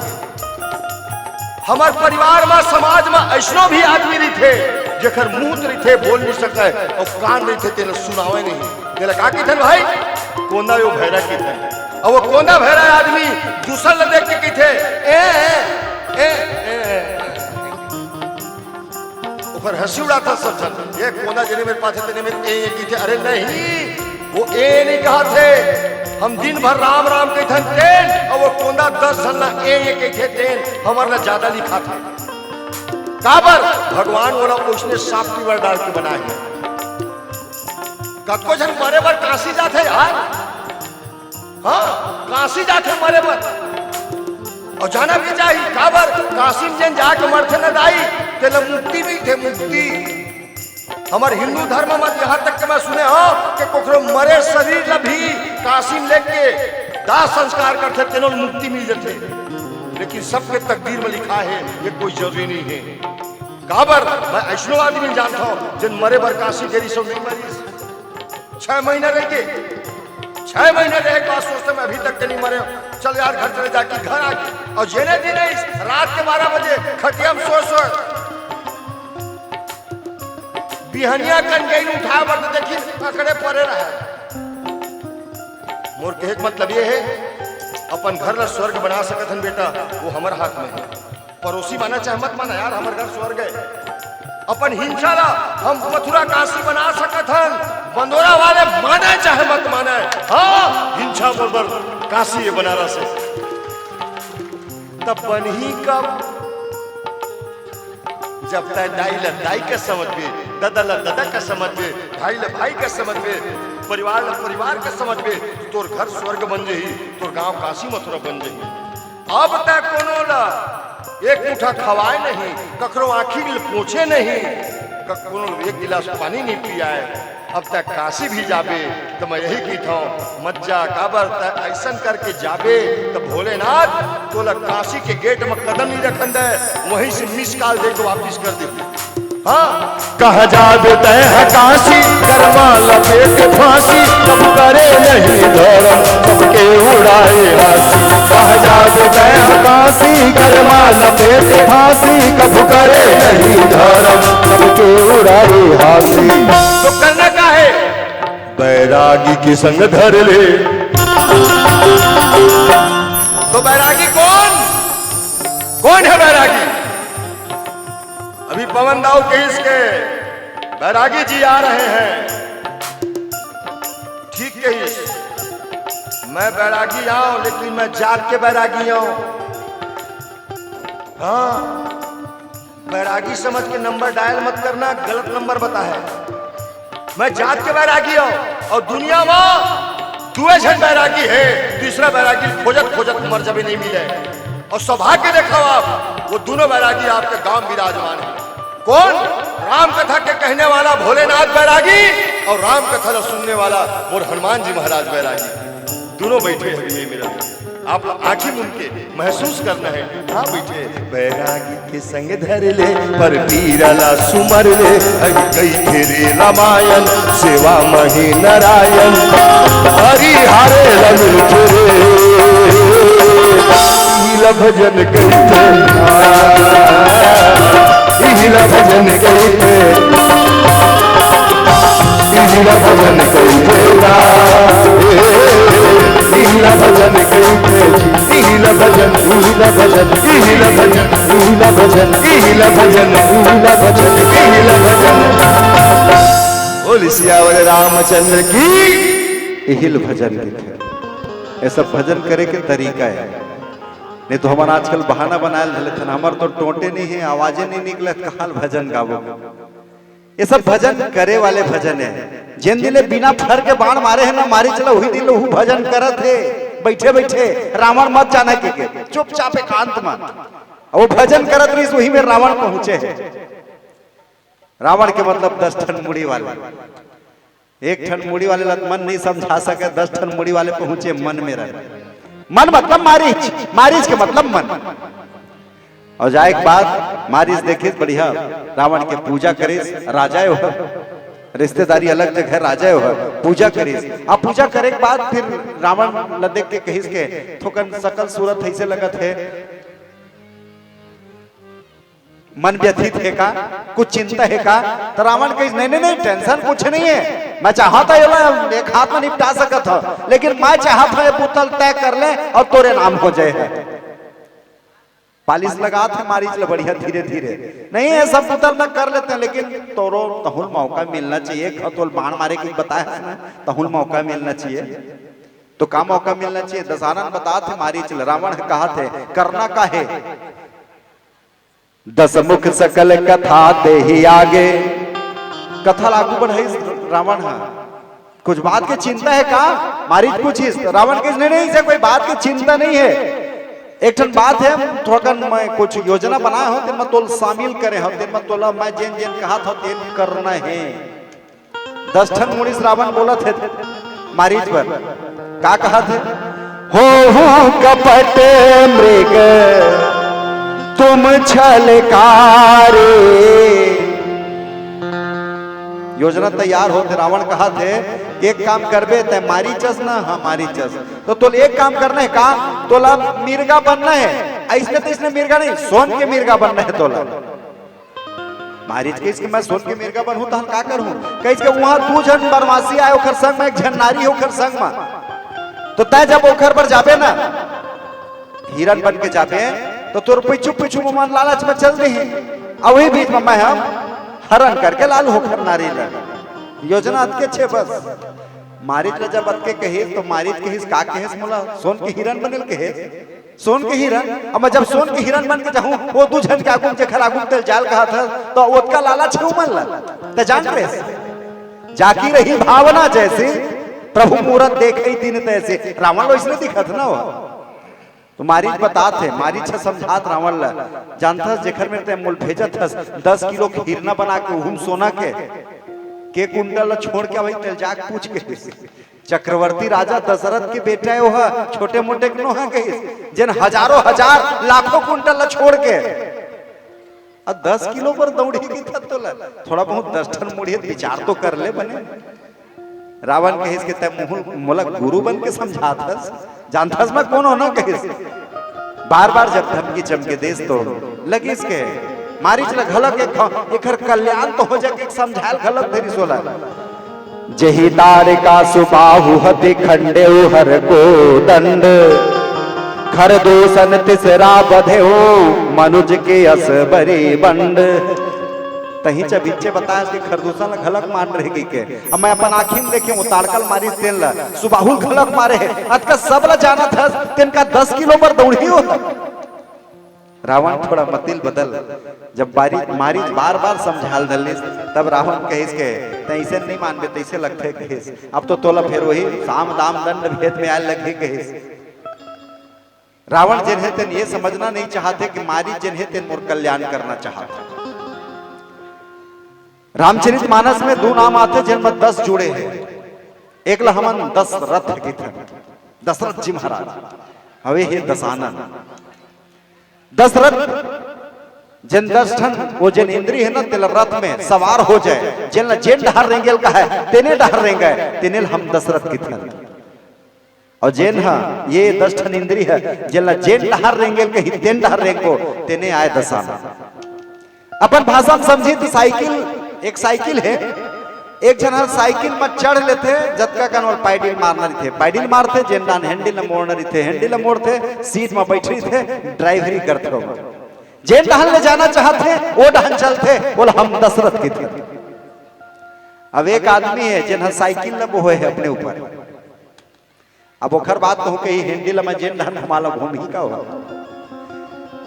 हमार परिवार में समाज में ऐसनो भी आदमी नहीं थे, जेकर मुँह रही थे बोल नहीं सके और कान नहीं थे तेरे सुनावे नहीं, तेरा का की थे भाई कोंदा यो भैरा की थे, और वो कोंदा भैरा आदमी दूसरा देख के की थे ऊपर हंसी उड़ाता सब जन, ये कोना जने मेरे पास तेने मेरे ए की थे, अरे नहीं वो ए नहीं कहा थे, हम दिन भर राम राम के थे तेन, और वो कोंदा 10 सन्ना ए के थे तेन, हमारा ज्यादा लिखा था। काबर भगवान बोला उसने सांप की वर डाल के बनाए, कको जन मरे बर काशी जाते यार, हाँ काशी जाते मरे बर, और जाना भी चाहिए, काबर काशी जन जाके मरते न दाई तेल मुक्ति भी थे, मुक्ति हमारे हिंदू धर्म में यहाँ तक के मैं सुने हो कि कोकरो मरे शरीर ला भी काशी में लेके दाह संस्कार करते तेनों मुक्ति मिल जाते, लेकिन सबके तकदीर में लिखा है ये कोई जरूरी नहीं है। काबर मैं ऐसनो आदमी जानता हूँ जिन मरे बर काशी गेरी सब नहीं मरी, 6 महीने रह के 6 महीने रहे के बाद सोचते मैं अभी तक नहीं मरे, चल यार घर चले जाके घर आके, और जेने दिन रात के 12 बजे खटिया में सो बिहनिया कन गई उठा बर देखी पकड़े पड़े रहे, मोर कहे के मतलब ये है अपन घर ला स्वर्ग बना सकत हन बेटा, वो हमारे हाथ में है। पड़ोसी माना चाहे मत माना यार, हमारे घर स्वर्ग है। अपन हिंसा ला हम मथुरा काशी बना सकत हन, बंदोरा वाले माने चाहे मत माने। हाँ हिंसा बरबर काशी है बनारस है। तब बन ही कब जब तक दाई ला दाई का समझ में, दादा ला दादा का समझ में, भाई ला भाई का समझ में, परिवार ला परिवार का समझ में, तोर घर स्वर्ग बन जाही, तोर गांव काशी मथुरा बन जाही। अब तक कोनो ला एक मुठा खवाए नहीं, ककरो आँखी में पोछे नहीं, कोनो एक गिलास पानी नहीं पिया है। अब तक काशी भी जाबे तो मैं यही की था मत जा काबर तक ऐसा करके जाबे तो भोलेनाथ तो लग काशी के गेट में कदम नहीं रखन दे, वहीं से मिस कॉल दे के वापिस कर दे। हाँ कहा जाबे तय काशी कर्मा लपेट फांसी, कब करे नहीं धर्म सबके उड़ाए हासी। कहा जाबे तय काशी कर्मा लपेट फांसी, कब करे नहीं धर्म सबके उड़ाए हासी। तो करना क्या है? बैरागी के संग धर ले। तो बैरागी कौन कौन है बैरागी? अभी पवन दाऊ केस के बैरागी जी आ रहे हैं। ठीक कही, मैं बैरागी आऊं लेकिन मैं जाग के बैरागी आऊं। हाँ बैरागी समझ के नंबर डायल मत करना, गलत नंबर बता है। मैं जाग के बैरागी आऊं और दुनिया में दुए झन बैरागी है, तीसरा बैरागी खोजत खोजत मर जब नहीं मिले। और सौभाग्य देखो आप, वो दोनों बैरागी आपके गांव विराजमान है। कौन? राम कथा के कहने वाला भोलेनाथ बैरागी और राम कथा का सुनने वाला और हनुमान जी महाराज बैरागी, दोनों बैठे हैं मेरा। आप आंखें मूंद के महसूस करना है। हाँ बैठे बैरागी के संग धर ले, पर पीरला सुमर ले, कई फेरे रामायण सेवा मही नारायण, हरि हरे लमिल फेरे भजन कहते, भजन कहते, भजन कहते, भजन बोल सियावर रामचंद्र की। इहिल भजन लिखे, ऐसा भजन करे के तरीका है। नहीं तो हमारा आजकल बहाना बनाए थे, हमारे तो टोटे नहीं है, आवाजें नहीं निकले, कहाल भजन गावो। ये सब भजन करे वाले भजन है। जिन दिले बिना फर के बाण मारे है ना मारी चला, वही दिल वो भजन करत है बैठे बैठे। रावण मत जाना के चुपचाप एकांत में वो भजन करत रही, वही में रावण पहुंचे है। रावण के मतलब 10 ठन मुड़ी वाले, एक ठन मुड़ी वाले मन नहीं समझा सके, 10 ठन मुड़ी वाले पहुंचे मन में रहे। मन मतलब मारीच, मारीच के मतलब मन। और जाए एक बात मारीच देखे बढ़िया, रावण के पूजा करे, राजा हो रिश्तेदारी अलग जगह, राजा हो पूजा करे। अब पूजा करे के बाद फिर रावण ल देख के कहिस के थोकन सकल सूरत ऐसे लगत है, मन व्यथित है का, कुछ चिंता है का? तो रावण कहिस नहीं नहीं नहीं टेंशन कुछ नहीं है, मैं चाहता एक हाथ में निपटा सकत हो, लेकिन मैं चाहता है पुतल तय कर ले और तोरे नाम हो जाए। पालिश लगा थे मारीच ले बढ़िया धीरे धीरे, नहीं है सब पुतल में कर लेते हैं, लेकिन तोरो तहुल मौका मिलना चाहिए। खतोल बाण मारे की बताया ना, तहुल मौका मिलना चाहिए। तो का मौका मिलना चाहिए? दशानन बता थे मारीच रावण कहा थे करना का है, 10 मुख सकल कथा दे ही आगे। कथा लागू बढ़ाई रावण है, कुछ बात की चिंता है का? मारीच पूछिस, रावण के नहीं से कोई बात की चिंता नहीं है। एक ठन बात है, थोड़ा मैं कुछ योजना बनाया हो तेन में तोल शामिल करे हो, तेन में तोला मैं जेन जेन कहा था तेन करना है। 10 ठन मुनीस रावण बोला थे मारीच पर, का कहा थे? हो कपट मृग तुम छलकारे। योजना तैयार होते, रावण कहा थे एक काम करबे ते मारीचस ना, हाँ मारीचस, तो तोल एक काम करना है का, तोला मिर्गा बनना है। ऐसने तो इसने मिर्गा नहीं, सोन के मिर्गा बनना है तोला। मारीच के इसके मैं सोन के मिर्गा बनूं तो हम का करूं? कह के वहां 2 जन बनवासी आए ओकर संग में, एक जन नारी ओकर संग में। तो तय जब ओखर पर जाबे ना हिरन बन के जाबे तो तोर पिछू पिछू मन लालच में चल दी और वही बीच में मैं हम हरण करके लाल होकर नारी लग योजना अतके छे बस मारिच ले जब अतके कहिस तो मारिच कहिस का कहिस मोला सोन के हिरन बनल कहिस सोन के हिरन अब मैं जब सोन के हिरन बन के जाऊं वो दू झन के आगू जे खरा आगू तेल जाल कहा था तो ओतका लाला छे उमल त जान रे जाकी रही भावना जैसे प्रभु मूरत देखे दिन तैसे रावण लो इसने दिखत ना हो तो मारिच बतात है मारिच से समझात रावण ला जानथस जेखर में ते मूल भेजत हस 10 किलो हिरना बना के उहुम सोना के कुंडल छोड़ के भाई तेल जाक पूछ के चक्रवर्ती राजा दशरथ के बेटा है छोटे मोटे नो है कहिस जिन हजारों हजार लाखों कुंटल छोड़ के 10 किलो पर दौड़ी की तो थोड़ा बहुत 10 टन मुड़िए विचार तो कर ले बने रावण कहिस के तय मोला गुरु बन के समझातस जानथस मैं कौन हो ना कहिस बार बार जब धमकी चमके देस तो लगिस के मारिच ल घलक एकर कल्याण तो हो जाके समझाल घलक धरी सोला जही तारिका सुबाहु हति खंडे हर को दंड खर दूषण तिसरा बधे मनुज के अस बरी बंड तही च बीचे बताया कि खरदूषण घलक मार रहेगी के अब मैं अपन आँखी में देखे वो ताड़कल मारी तेल ला सुबाहुल घलक मारे है अतका सब ला जाना था तिनका 10 किलो पर दौड़ी हो रावण थोड़ा मतिल बदल जब मारिच बार बार समझाल दलिस तब रावण कहिस के तैसे नहीं मानबे तैसे लगते कहिस अब तो तोला फिर वही साम दाम दंड भेद में आए लगे कहिस रावण जिन्हें तेन ये समझना नहीं चाहते कि मारिच जिन्हें तेन मोर कल्याण करना चाहते रामचरित मानस में 2 नाम आते जिनमें 10 जुड़े हैं एक ला हमन दशरथ की थे दशरथ जी महाराज हवे हे दशानन दशरथ जिन 10 ठन वो जिन इंद्री है ना तिल रथ में सवार हो जाए जिन जेन डहर रेंगेल का है तेने डहर रेंगे तेने हम दशरथ की थे और जेन हा ये 10 ठन इंद्री है जिन जेन डहर रेंगेल के ही तेन डहर रेंगो तेने आए दशानन अपन भाषा में समझी तो साइकिल एक साइकिल है एक जन साइकिल में चढ़ लेते जतका कन और पैडल मारना रही थे पैडल मारते जेन हैंडल मोड़ना रही थे हैंडल मोड़ते सीट में बैठ रही थे ड्राइवरी करते हो जेन डहन ले जाना चाहते वो डहन चलते बोल हम दशरथ की थे अब एक आदमी है जिन साइकिल न बोए है अपने ऊपर अब ओखर बात तो कही हैंडल में जेन डहन घुमाला घूम ही का होगा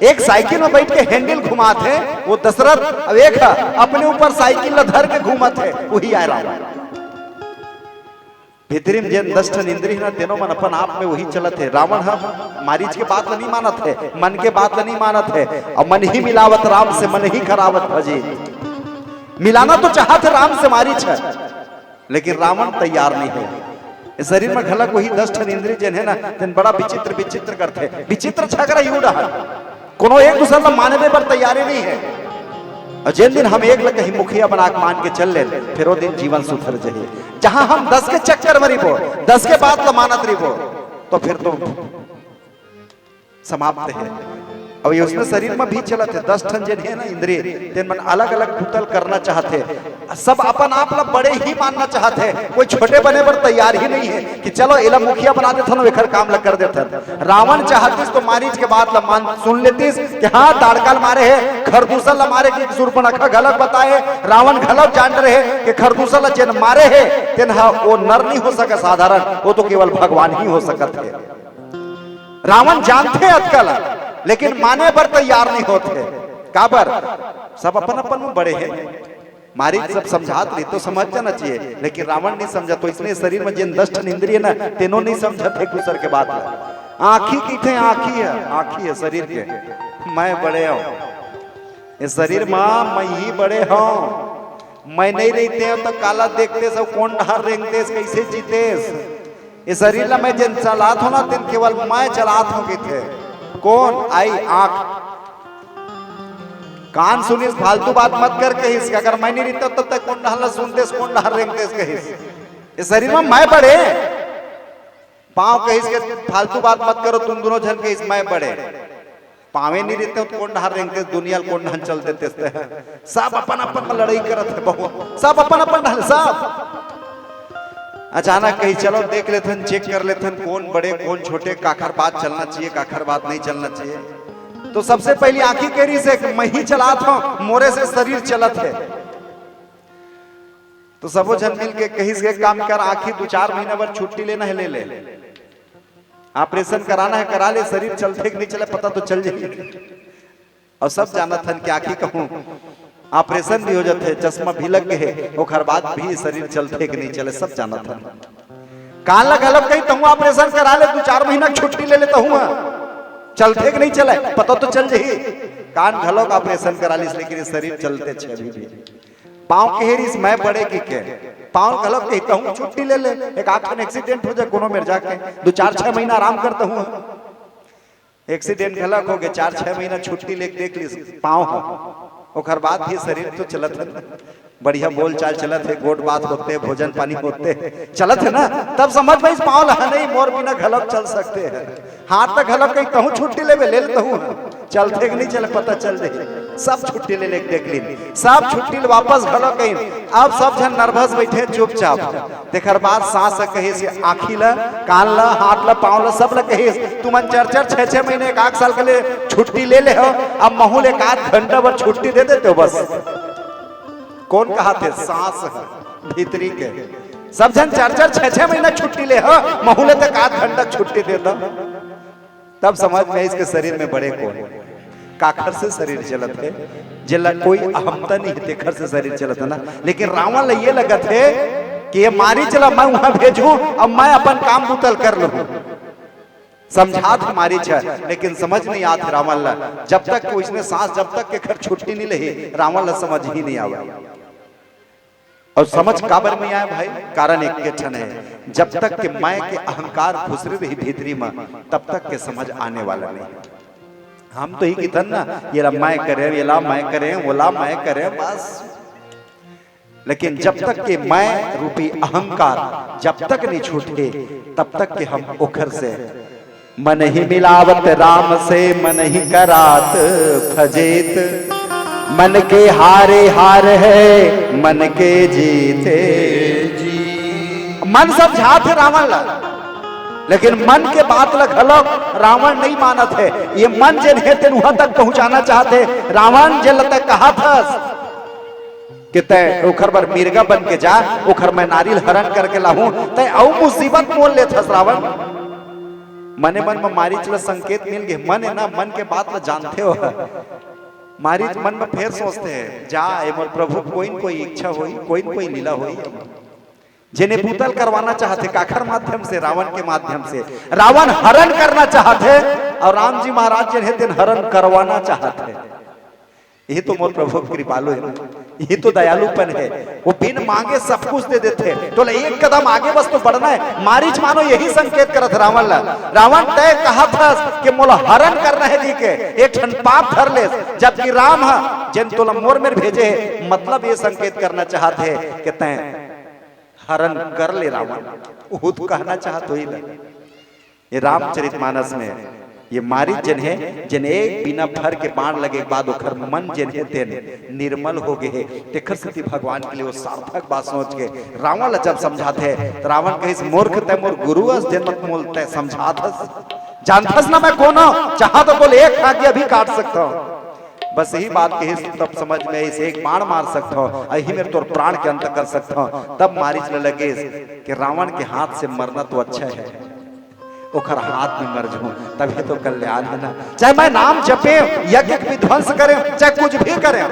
एक साइकिल में बैठ के हैंडल घुमात है वो दशरथ अब एक अपने ऊपर साइकिल धर के घूमत है वही आए रावण भीतरी में जिन 10 ठन इंद्री ना तेनो मन अपन आप में वही चलत है रावण हम मारीच के बात नहीं मानत है मन के बात नहीं मानत है और मन ही मिलावत राम से मन ही खरावत भजे मिलाना तो चाहत राम से मारीच है लेकिन रावण तैयार नहीं है शरीर में घलक वही 10 ठन इंद्री जिन है ना जिन बड़ा विचित्र विचित्र करते विचित्र छगरा यू रहा कोनो एक दूसरे में मानने पर तैयारी नहीं है और जिन दिन हम एक लग कहीं मुखिया बना के मान के चल ले फिर वो दिन जीवन सुधर जाए जहां हम 10 के चक्कर में रिबो 10 के बाद मानत रिबो तो फिर तो समाप्त है अब ये उसमें शरीर में भी चलत है 10 ठन जिन है ना इंद्रिय तेन मन अलग अलग पुतल करना चाहते सब अपन आप ला बड़े ही मानना चाहते कोई छोटे बने पर तैयार ही नहीं है कि चलो इला मुखिया बना देता ना एकर काम ला कर देता रावण चाहतीस तो मारीच के बात ला मान सुन लेतीस कि हाँ ताड़काल मारे है खरदूषण ला मारे की शूर्पणखा गलत बताए रावण गलत जान रहे कि खरदूषण ला जिन मारे है तेन वो नर नहीं हो सका साधारण वो तो केवल भगवान ही हो सकत है रावण जानते अतकल लेकिन माने पर तैयार नहीं होते काबर सब अपन अपन में बड़े हैं मारी सब समझात रही तो समझ जाना चाहिए लेकिन रावण नहीं समझा तो इसलिए शरीर में जिन 10 ठन इंद्रिय ना तीनों नहीं समझते एक दूसरे के बात आँखी की थे आँखी है शरीर के मैं बड़े हूँ इस शरीर में मैं ही बड़े हूँ मैं नहीं रहते हैं तो काला देखते सब कौन डहर रेंगते कैसे जीते इस शरीर ला मैं जिन चलात हो ना दिन केवल मैं चलात हो गए थे कौन आई आंख कान सुनिस फालतू बात मत कर कहिस अगर मैं नहीं रहता तब तक कौन डहला सुनते कौन डहर रेंगते कहिस इस शरीर में मैं बड़े पांव कहिस के फालतू बात मत करो तुम दोनों जन कहिस मैं बड़े पावे नहीं रहते तो कौन डहर रेंगते दुनिया कौन डहन चल देते सब अपन अपन में लड़ाई करत है बहुत सब अपन अपन ढल सब अचानक कहीं चलो देख लेथन, चेक कर लेथन कौन बड़े कौन छोटे, काखर बात चलना चाहिए काखर बात नहीं चलना चाहिए। तो सबसे पहली आंखी केरी से मैं ही चलात हूं, मोरे से शरीर चलत है। तो सबो जन मिल के कहीं से काम कर, आंखी 2-4 महीना भर छुट्टी लेना है ले ले, ऑपरेशन कराना है करा ले, शरीर चलते कि नहीं चले पता तो चल जाए। और सब जाना था कि आंखी कहूं ऑपरेशन भी हो जाते, चश्मा भी लग गए, ओखर बाद भी शरीर चलते कि नहीं चले सब जाना था। कान लग हलब कहीं तहु ऑपरेशन करा ले, 2-4 महीना छुट्टी ले लेता हूं, चलते कि नहीं चले पता तो चल जाही। कान घलोक ऑपरेशन करा ली, लेकिन शरीर चलते छे अभी भी। पाँव के हेरिस मैं बड़े की के पाँव घलोक कहता हूं छुट्टी ले ले, एक आंखन एक्सीडेंट हो जाए कोनो मेर जाके 2-4-6 महीना आराम करता हूं। एक्सीडेंट घलक हो गए 4-6 महीना छुट्टी लेके देख ली पाँव हो, ओखर बाद भी शरीर तो चलत है, बढ़िया बोल चाल चलत है, गोट बात होते, भोजन पानी होते चलत है ना, तब समझ भाई पाँव लहा नहीं मोर बिना घलक चल सकते हैं। हाथ तक घलक कहीं कहूँ छुट्टी ले लेता हूँ, चलते कि नहीं चले पता चल जाए। सब छुट्टी ले देख ली, सब छुट्टी वापस घलक कहीं। अब सब जन नर्वस बैठे चुपचाप, तेखर बाद सांस कहे से आँखी ला कान ला हाथ ला पाँव ला सब ला कहे तुमन 4-6 महीने 1 साल के लिए छुट्टी ले ले हो, अब महूल 1 घंटा भर छुट्टी दे देते हो बस। कौन कहा थे सांस भीतरी के सब जन 4-6 महीना छुट्टी ले हो, महूले तक 1 घंटा छुट्टी देता, तब समझ में इसके शरीर में बड़े कौन काखर से शरीर चलत है, जिला कोई अहमता नहीं है तेखर से शरीर चलत है ना। लेकिन रावण ये लगत है कि ये मारी चला मैं वहां भेजू, अब मैं अपन काम बुतल कर लूं, समझात हमारी छे, लेकिन समझ नहीं आत रावण ला। जब तक उसने सांस जब तक के घर छुट्टी नहीं ले रावण ला समझ ही नहीं आवा। और समझ काबर में आए भाई, कारण एक के ठन है, जब तक के मैं के अहंकार घुसरे रही भीतरी में तब तक के समझ आने वाला नहीं। हम तो ही की थन ना ये ला मैं करें, ये ला मैं करें, वो ला मैं करें बस। लेकिन जब तक के मैं रूपी अहंकार जब तक नहीं छूटे तब तक के हम ओखर से मन ही मिलावत राम से मन ही करात फजेत, मन के हारे हार है मन के जीते जी। मन समझाते रावण ला, लेकिन मन के बात लग हलक रावण नहीं मानत है। ये मन जिन है तेन वहां तक पहुंचाना चाहते, रावण जिन तक कहा था कि तय ओखर पर मिर्गा बन के जा, ओखर मैं नारियल हरण करके लाहूं, तय औ मुसीबत मोल ले था रावण। मने मन में मारी चला संकेत मिल गए, मन है ना मन के बात ला जानते हो, मारी मन में फिर सोचते हैं जा मोर प्रभु कोई न कोई इच्छा हुई, कोई न कोई लीला हुई, जिन्हें पुतल करवाना चाहते काखर माध्यम से, रावण के माध्यम से। रावण हरण करना चाहते और राम जी महाराज जिन्हें दिन हरण करवाना चाहते। यही तो मोर प्रभु कृपालु है, यही तो दयालुपन है, वो बिन मांगे सब कुछ दे देते। तो एक कदम आगे बस तो बढ़ना है। मारीच मानो यही संकेत करत रावण ला, रावण तय कहा था कि मोला हरण करना है जी के एक क्षण पाप धर ले, जबकि राम है जिन तोला मोर में भेजे, मतलब ये संकेत करना चाहते कि तय हरण कर ले रावण, वो तो कहना चाहत ही ना। ये रामचरितमानस में ये मारी जन है जिन एक बिना फर के बाण लगे बाद ओखर मन जिन है तेन निर्मल हो गए, तेखर सती भगवान के लिए वो सार्थक बात सोच के रावण ला जब समझाते तो रावण कहिस मूर्ख तय मोर गुरु अस जन्मत मोल तय समझातस, जानथस ना मैं कौन हूं, चाहा तो बोल एक खा के अभी काट सकता हूं, बस यही बात कहिस तब समझ में इसे एक बाण मार सकता हूं, यही मेरे तोर प्राण के अंत कर सकता हूं। तब मारीच लगे कि रावण के हाथ से मरना तो अच्छा है, ओखर हाथ में मर जाऊं तभी तो कल्याण है ना। चाहे मैं नाम जपे, यज्ञ विध्वंस करें, चाहे कुछ भी करें,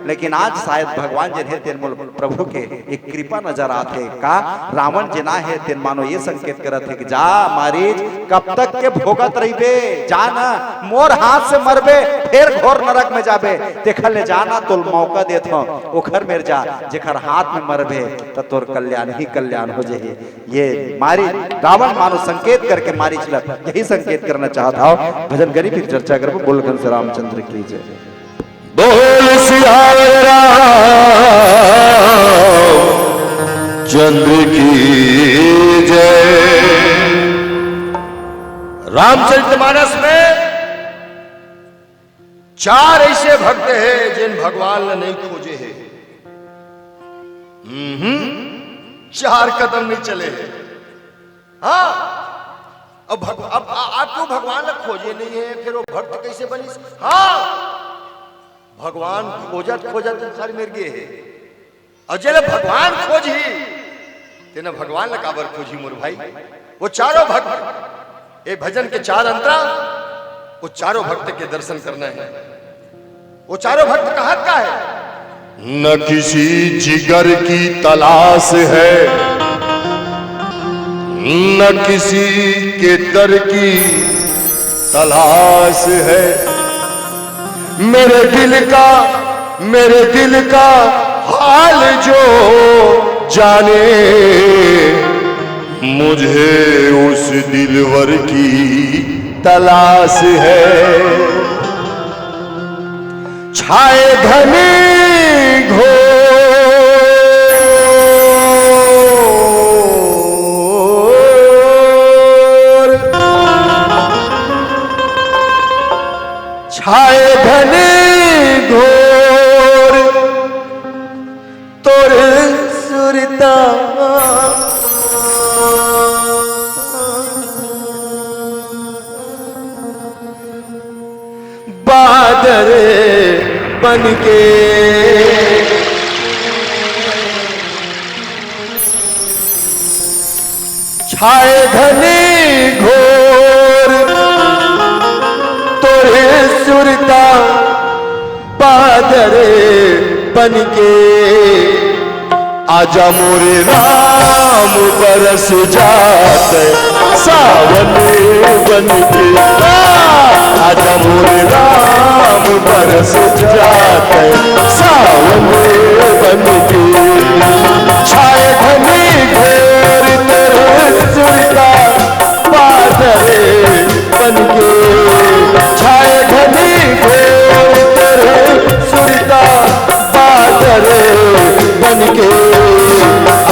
लेकिन आज शायद भगवान जिन है तेन प्रभु के एक कृपा नजर आते का रावण जिना है तेन मानो ये संकेत करत है कि जा मारीच कब तक के भोगत रहिबे, जाना मोर हाथ से मरबे फिर घोर नरक में जाबे, देखल ले जाना तो मौका देत हो ओखर मेर जा, जेखर हाथ में मरबे तो तोर कल्याण ही कल्याण हो जाए। ये मारी रावण मानो संकेत करके मारी चला, यही संकेत करना चाहता हूं। भजन गरीब फिर चर्चा करबो। बोल घन से रामचंद्र की जय। बोल सियावर चंद्र की जय। रामचरितमानस में 4 ऐसे भक्त हैं जिन भगवान ने नहीं खोजे हैं। 4 कदम नहीं चले हैं। हाँ, अब आपको भगवान खोजे नहीं है, फिर वो भक्त कैसे बनी? हाँ, भगवान खोजत खोजत सारी मिल गए है, और जब भगवान खोजी तेना भगवान ने काबर खोजी मोर भाई। वो चारों भक्त, ये भजन के 4 अंतरा, वो चारों भक्त के दर्शन करना है। वो चारों भक्त का हक का है? न किसी जिगर की तलाश है, न किसी के दर की तलाश है। मेरे दिल का हाल जो जाने, मुझे उस दिलवर की तलाश है। छाए घने घोर, छाए घने घोर, तोर सुरता बादल बनके, छाए घने घोर, तोरे सुरता बादल बनके। आजा मोरे राम बरस जाते सावन बनके। आजा मोरे राम बरस जाते सावन बनके। छाए घने घोर तेरे सुरता बादल बनके। छाए घने घोर तेरे सुरता बादल बनके।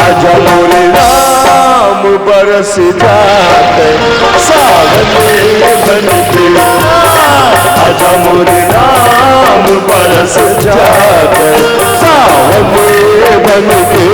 आजा मोरे राम बरस जाते सावन बनके। आजा मोरे राम बरस जाते सावन बनके।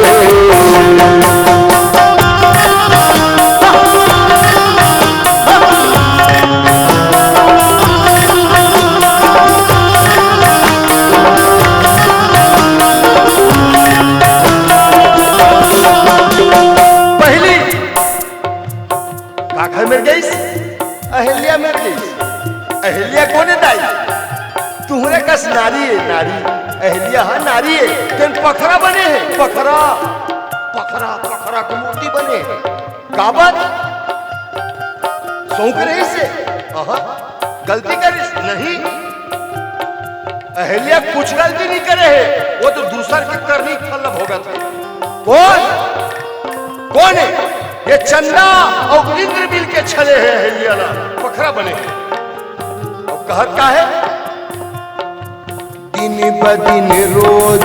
घर में गई, अहिल्या में गई। अहिल्या कोने दाई? तुहरे कस नारी है, नारी अहिल्या हाँ नारी है। तेन पखरा बने हैं, पखरा पखरा पखरा की मूर्ति बने हैं। काबत सौंक रही से गलती करी नहीं। अहिल्या कुछ गलती नहीं करे है, वो तो दूसर की करनी फल होगा था। कौन है? ये चंदा और इंद्र मिल के छले हैं अहिल्या ना, पखरा बने हैं। और कहत का है? दिन ब दिन रोज,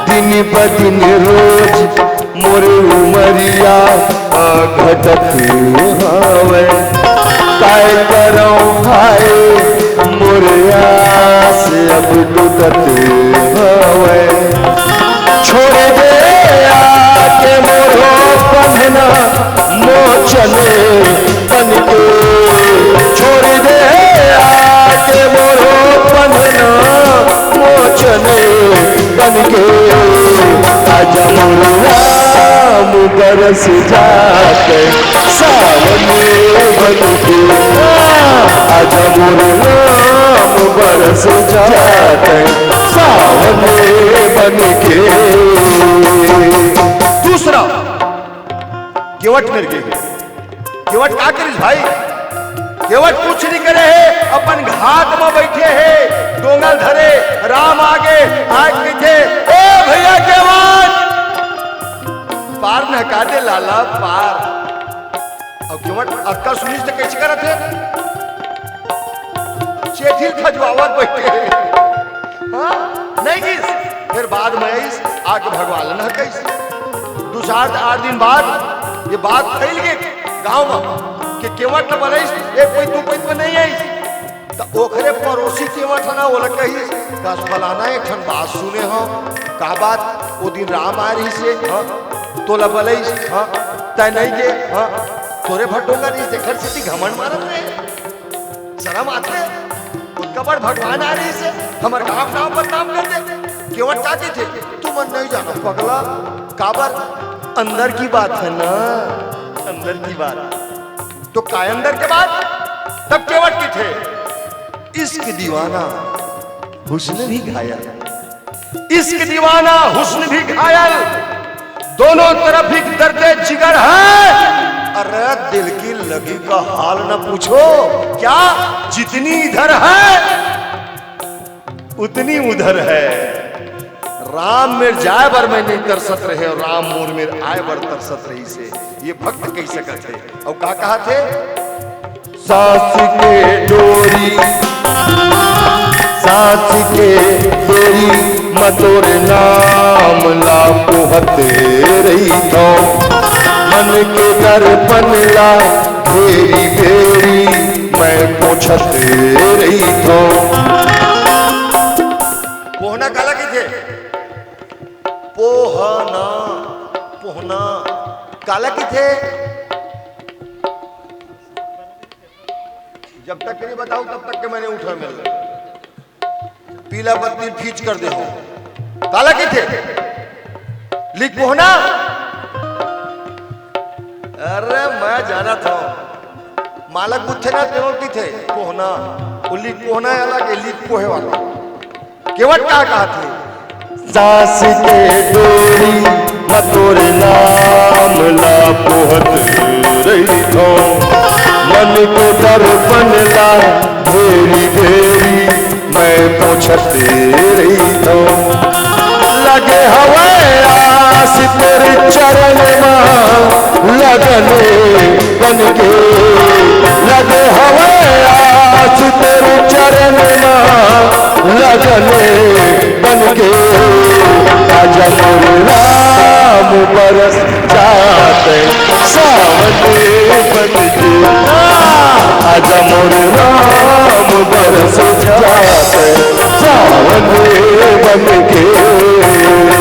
दिन ब दिन रोज मोरे उमरिया घटत हवे। काय करऊं हाय मोरे आस अब टूटत हवे। छोड़ दे आके मोरो बंधना मोचने बनके। छोड़ दे आके मोरो बंधना मोचने बनके। आजा मोरे राम बरस जाते सावन बनके। आजा मोरे राम बरस जाते सावन बनके। दूसरा केवट मिल गई। केवट का करिस भाई? केवट कुछ नहीं करे है, अपन घाट में बैठे है, डोंगल धरे, राम आगे आग पीछे। ए भैया केवट पार न हका दे लाला पार। अब केवट अक्का सुनिस तो कैसे करत है? चेठिल खजवावत बैठे है। हाँ नहीं किस, फिर बाद में आके भगवान न कैसे। 2-8 दिन बाद ये बात फैल गई गांव में कि केवट न बनई, एक कोई 2 पैत में नहीं आई। तो ओखरे पड़ोसी के वठना वो कही कस फलाना एक ठन बात सुने हो का बात वो दिन राम आ रही से तोला बलई तय नहीं के तोरे भटोंगा नहीं से घर से घमंड मारत रहे शर्म आते कबर भगवान आ रही से हमारे गाँव गाँव बदनाम कर दे केवट चाहते थे तू मन नहीं जाना पगला काबर अंदर की बात है ना अंदर की बात तो काय अंदर के बाद तब केवट की थे इश्क दीवाना हुस्न भी घायल इश्क दीवाना हुस्न भी घायल दोनों तरफ ही दर्द जिगर है अरे दिल की लगी का हाल न पूछो क्या जितनी इधर है उतनी उधर है राम मेर जाए बर मैं नहीं तरसत रहे और राम मोर मेर आए बर तरसत रही से ये भक्त कह सकत है और का कहा थे सास के डोरी मतोर नाम ला पोहते रही थो मन के दर्पण ला भेरी भेरी मैं पोछते रही थो पोहना काला की थे पोहना पोहना काला की थे जब तक नहीं बताऊं तब तक के मैंने उठा मिल पीला बत्ती खींच कर दे काला की थे लिख पोहना अरे मैं जाना था मालक बुथे ना तेरों की थे पोहना वो लिख पोहना अलग है लिख पोहे वाला केवट क्या कहा थे सास के डोरी मतोर नाम ला पोहत रही थो मन को दर्पण ला भेरी भेरी मैं पोछते रही थो लगे हवा आस तेरे चरण लगने बन के लगे हवा आस तेरे चरण लगने बन के आजा मोर राम बरस जाते सावने बन के आजा मोर राम बरस जाते सावने बन के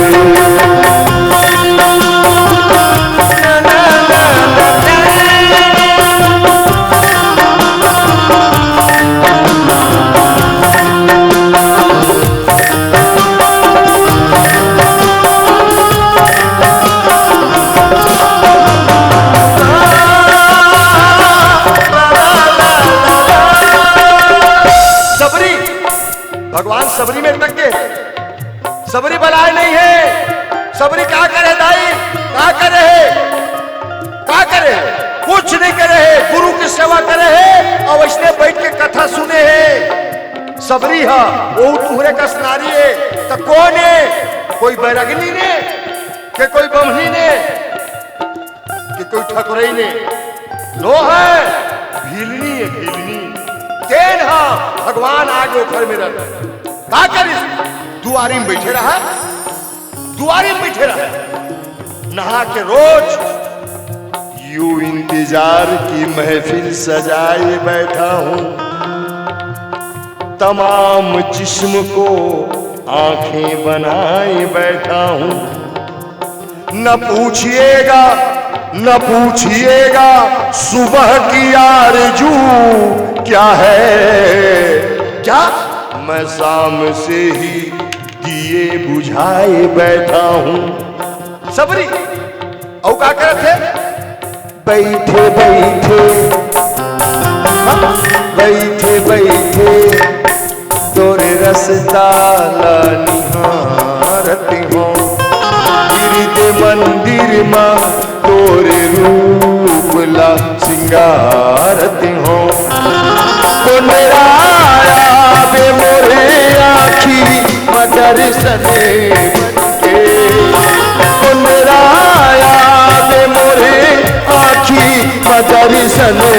भगवान सबरी में तक के सबरी बलाए नहीं है सबरी क्या करे दाई क्या करे कुछ नहीं करे है गुरु की सेवा करे है और वैष्णव बैठ के कथा सुने है सबरी है वो तुहरे का स्नारी है तो कौन है कोई बैरगनी ने के कोई बमनी ने कि कोई ठकुरई ने नो है भीलनी है भीलनी केन हा भगवान आगे घर में रह का करिस दुआरी में बैठे रहा नहा के रोज यूं इंतजार की महफिल सजाए बैठा हूं तमाम जिस्म को आंखें बनाए बैठा हूं न पूछिएगा सुबह की आरज़ू क्या है क्या मैं शाम से ही दिए बुझाए बैठा हूं सबरी और क्या करे थे बैठे तोरे रसता निहारती हो गिरते मंदिर मां तोरे रूप ला सिंगारती हो तो मेरा बे मोरे आखी दर्शने बनके तो मेरा बे मोरे आखी दर्शने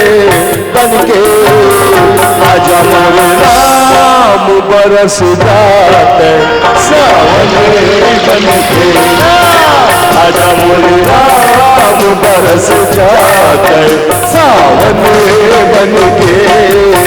बनके आजा मोर राम बरस जाते सावने बनके आजा मोर राम बरस जाते सावने बनके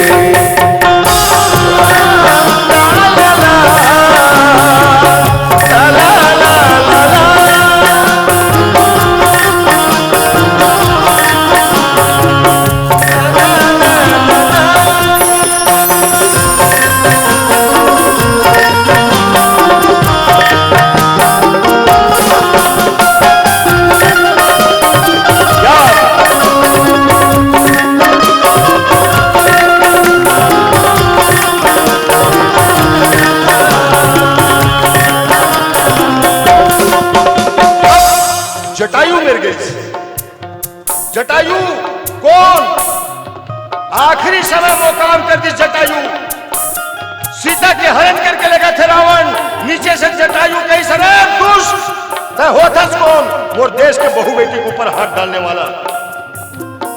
आखिरी समय वो काम कर दी जटायु। सीता के हरण करके लगा थे रावण, नीचे से जटायु कही सरे दुष्ट तय होथस कौन? मोर देश के बहु बेटी के ऊपर हाथ डालने वाला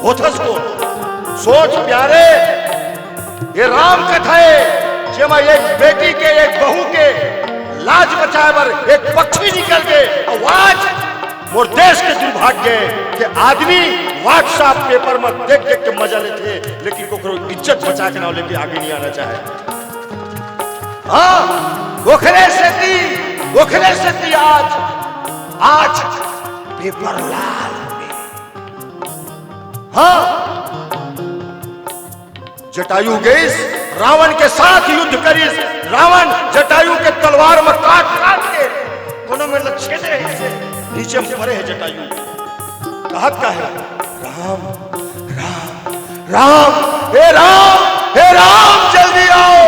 होथस कौन? सोच प्यारे, ये राम कथा है जेमा एक बेटी के एक बहू के लाज बचाए बर एक पक्षी निकल गए। आवाज मोर देश के दुर्भाग्य कि आदमी व्हाट्सएप पेपर में देख देख के मजा लेते हैं, लेकिन कोकरो इज्जत बचा के ना लेके आगे नहीं आना चाहे। हाँ, ओखरे से थी आज पेपर लाल। हाँ, जटायु गई रावण के साथ युद्ध करीस। रावण जटायु के तलवार में काट काट के कोनो में लक्ष्य से नीचे में पड़े है जटायु। कहत का है राम राम राम, हे राम, हे राम जल्दी आओ,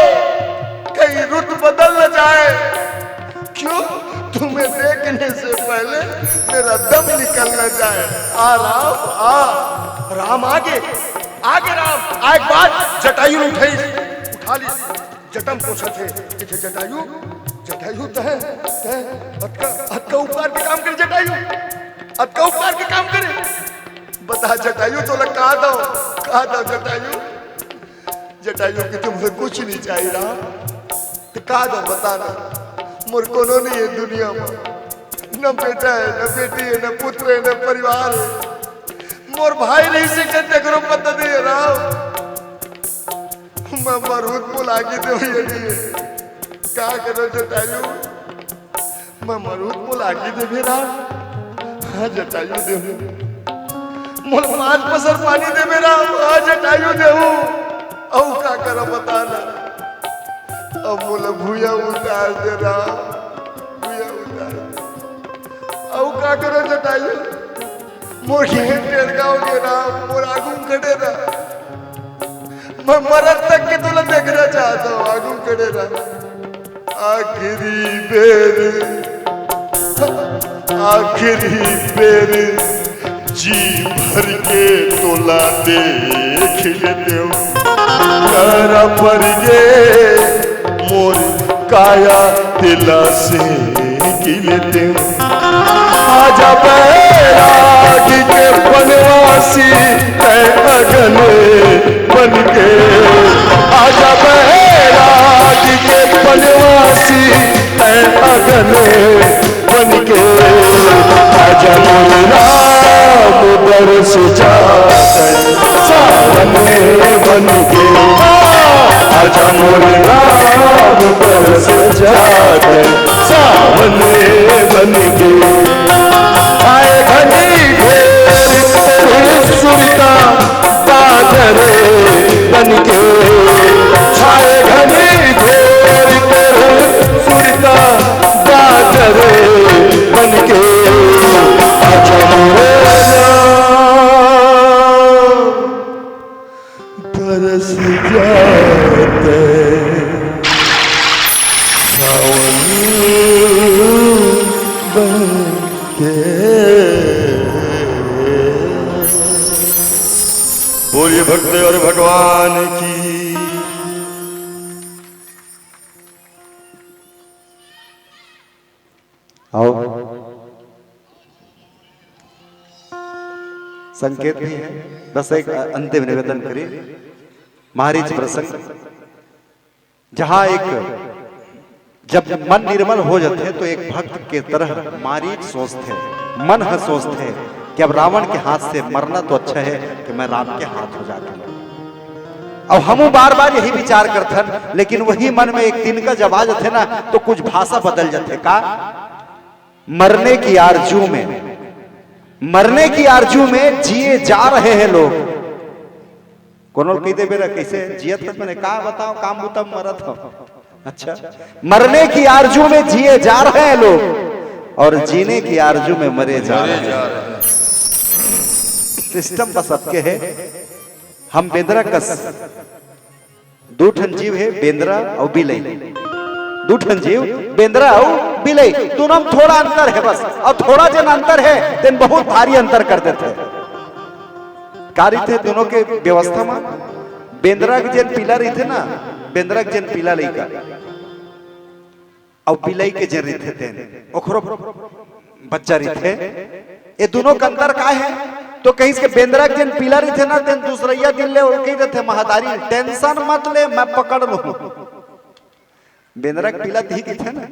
कहीं रुत बदल न जाए। क्यों? तुम्हें देखने से पहले मेरा दम निकल न जाए। आ राम आ। राम आगे आगे राम आए बात जटायु ने उठा ली। जटम पूछा थे कि जटायु तह अतका उपकार के काम करे। जटायु अतका उपकार के काम करे। बता जटायु तो कहा दो जटायु। जटायु की तुमसे कुछ नहीं चाहिए राम, तो कहा दो बताना। मोर कोनो नहीं है दुनिया में, न बेटा है, न बेटी है, न पुत्र है, न परिवार है। मोर भाई नहीं से करो पता नहीं राम। मैं मरूद बुला के दे क्या करो जटायु? मैं मरूद बुला के दे राम। हाँ जटायु दे मोर माज पसर पानी दे मेरा। हाँ जटायु दे औ का करो बताना। अब बोला भूया उतार दे राम, भूया उतार। औ का करो जटायु? मोर टेढ़ गाँव के राम, मोर आगू खड़े रहा। मैं मरद तक के तुला देखना चाहता हूँ, आगू खड़े रहा। आखिरी बेर जी भर के तोला देख लेते हो। कर पर ये मोर काया दिला से की लेते हो। आजा बैराग के बनवासी तय अगन बन के। आजा बैराग के बनवासी तय अगन बन के। आजा मोर राम बरस जाते सावन बन के। आजा मोर राम बरस जाते सावन बन के। आए घनी घोर सुरता बादल बन के। छाए घनी घोर सुरता बादल बन के। आजा मोर राम बरस जाते सावन बन के। बोलिए भक्त और भगवान की। आओ संकेत भी है, बस एक अंतिम निवेदन करिए। महारीच प्रसंग जहां एक जब मन निर्मल हो जाते हैं तो एक भक्त के तरह मारीच सोचते हैं, मन है सोचते हैं कि अब रावण के हाथ से मरना तो अच्छा है कि मैं राम के हाथ हो जाता हूं। अब हम बार बार यही विचार करते हैं, लेकिन वही मन में एक दिन का जब आ जाते ना तो कुछ भाषा बदल जाते। का मरने की आरजू में जिए जा रहे हैं लोग। कोनो कहते बेरा कैसे जियत मैंने कहा बताओ काम बुतम मरत हो। अच्छा, मरने की आरजू में जिए जा रहे हैं लोग और जीने की आरजू में मरे जा रहे हैं। सिस्टम बस सबके है। हम बेंद्रा कस दो ठन जीव है, बेंद्रा और बिलई। दो ठन जीव बेंद्रा और बिलई, दोनों में थोड़ा अंतर है बस। और थोड़ा जन अंतर है तेन बहुत भारी अंतर कर देते हैं। कार्य थे दोनों के व्यवस्था में बेंद्रा के जेन पीला रही थे ना, बेंद्रा के जेन पीला लइका और पिलई के जेन रही थे ओखरो बच्चा रही थे, ये दोनों के अंतर का है? तो कहीं इसके बेंद्रा के जेन पीला रही थे ना, तेन दूसरैया दिन ले और कही थे महतारी टेंशन मत ले मैं पकड़ लू। बेंद्रा के पीला दी की थे ना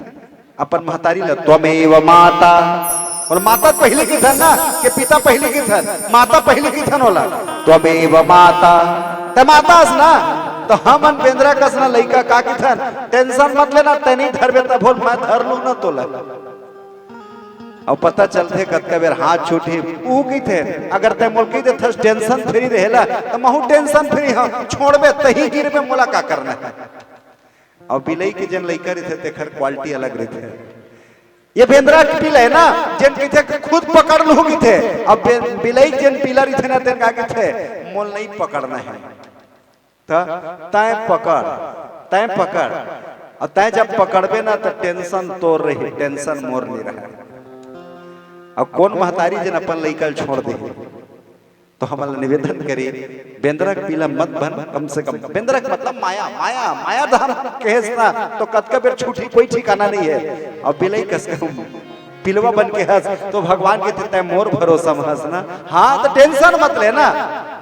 अपन महतारी ले, त्वमेव माता, और माता पहले की था ना कि पिता पहले की था, माता पहले की था होला, त्वमेव माता ते माता ना, तो हम अन बेंद्रा कस ना लइका का की था, टेंशन मत लेना तनी धरबे त बोल मैं धर लू ना तोला। और पता चलते कतका बेर हाथ छूटी ऊ की थे, अगर ते मोल की थे टेंशन फ्री रहेला तो महू टेंशन फ्री हम छोड़बे तही गिरबे मोला का करना है। और बिलई के जन लइका रहे थे तेखर क्वालिटी अलग रहे थे, ये बेंद्रा के पीला है ना जन की थे खुद पकड़ लू की थे, अब बिलई जन पीला रही थे ना तेन का थे मोल नहीं पकड़ना है, तय पकड़ तय पकड़, और तय जब पकड़बे ना तो टेंशन तोड़ रही टेंशन मोर नहीं रहा। अब कौन महतारी जन अपन लइका छोड़ दे, तो हमारा निवेदन करी बेंद्रा के पीला मत बन, कम से कम बेंद्रा का मतलब माया माया माया धाम कहेस ना तो कतका बेर छूटी कोई ठिकाना नहीं है। और बिलई कस पिलवा बन के हंस तो भगवान के तय मोर भरोसा में हंसना, हाँ तो टेंशन मत लेना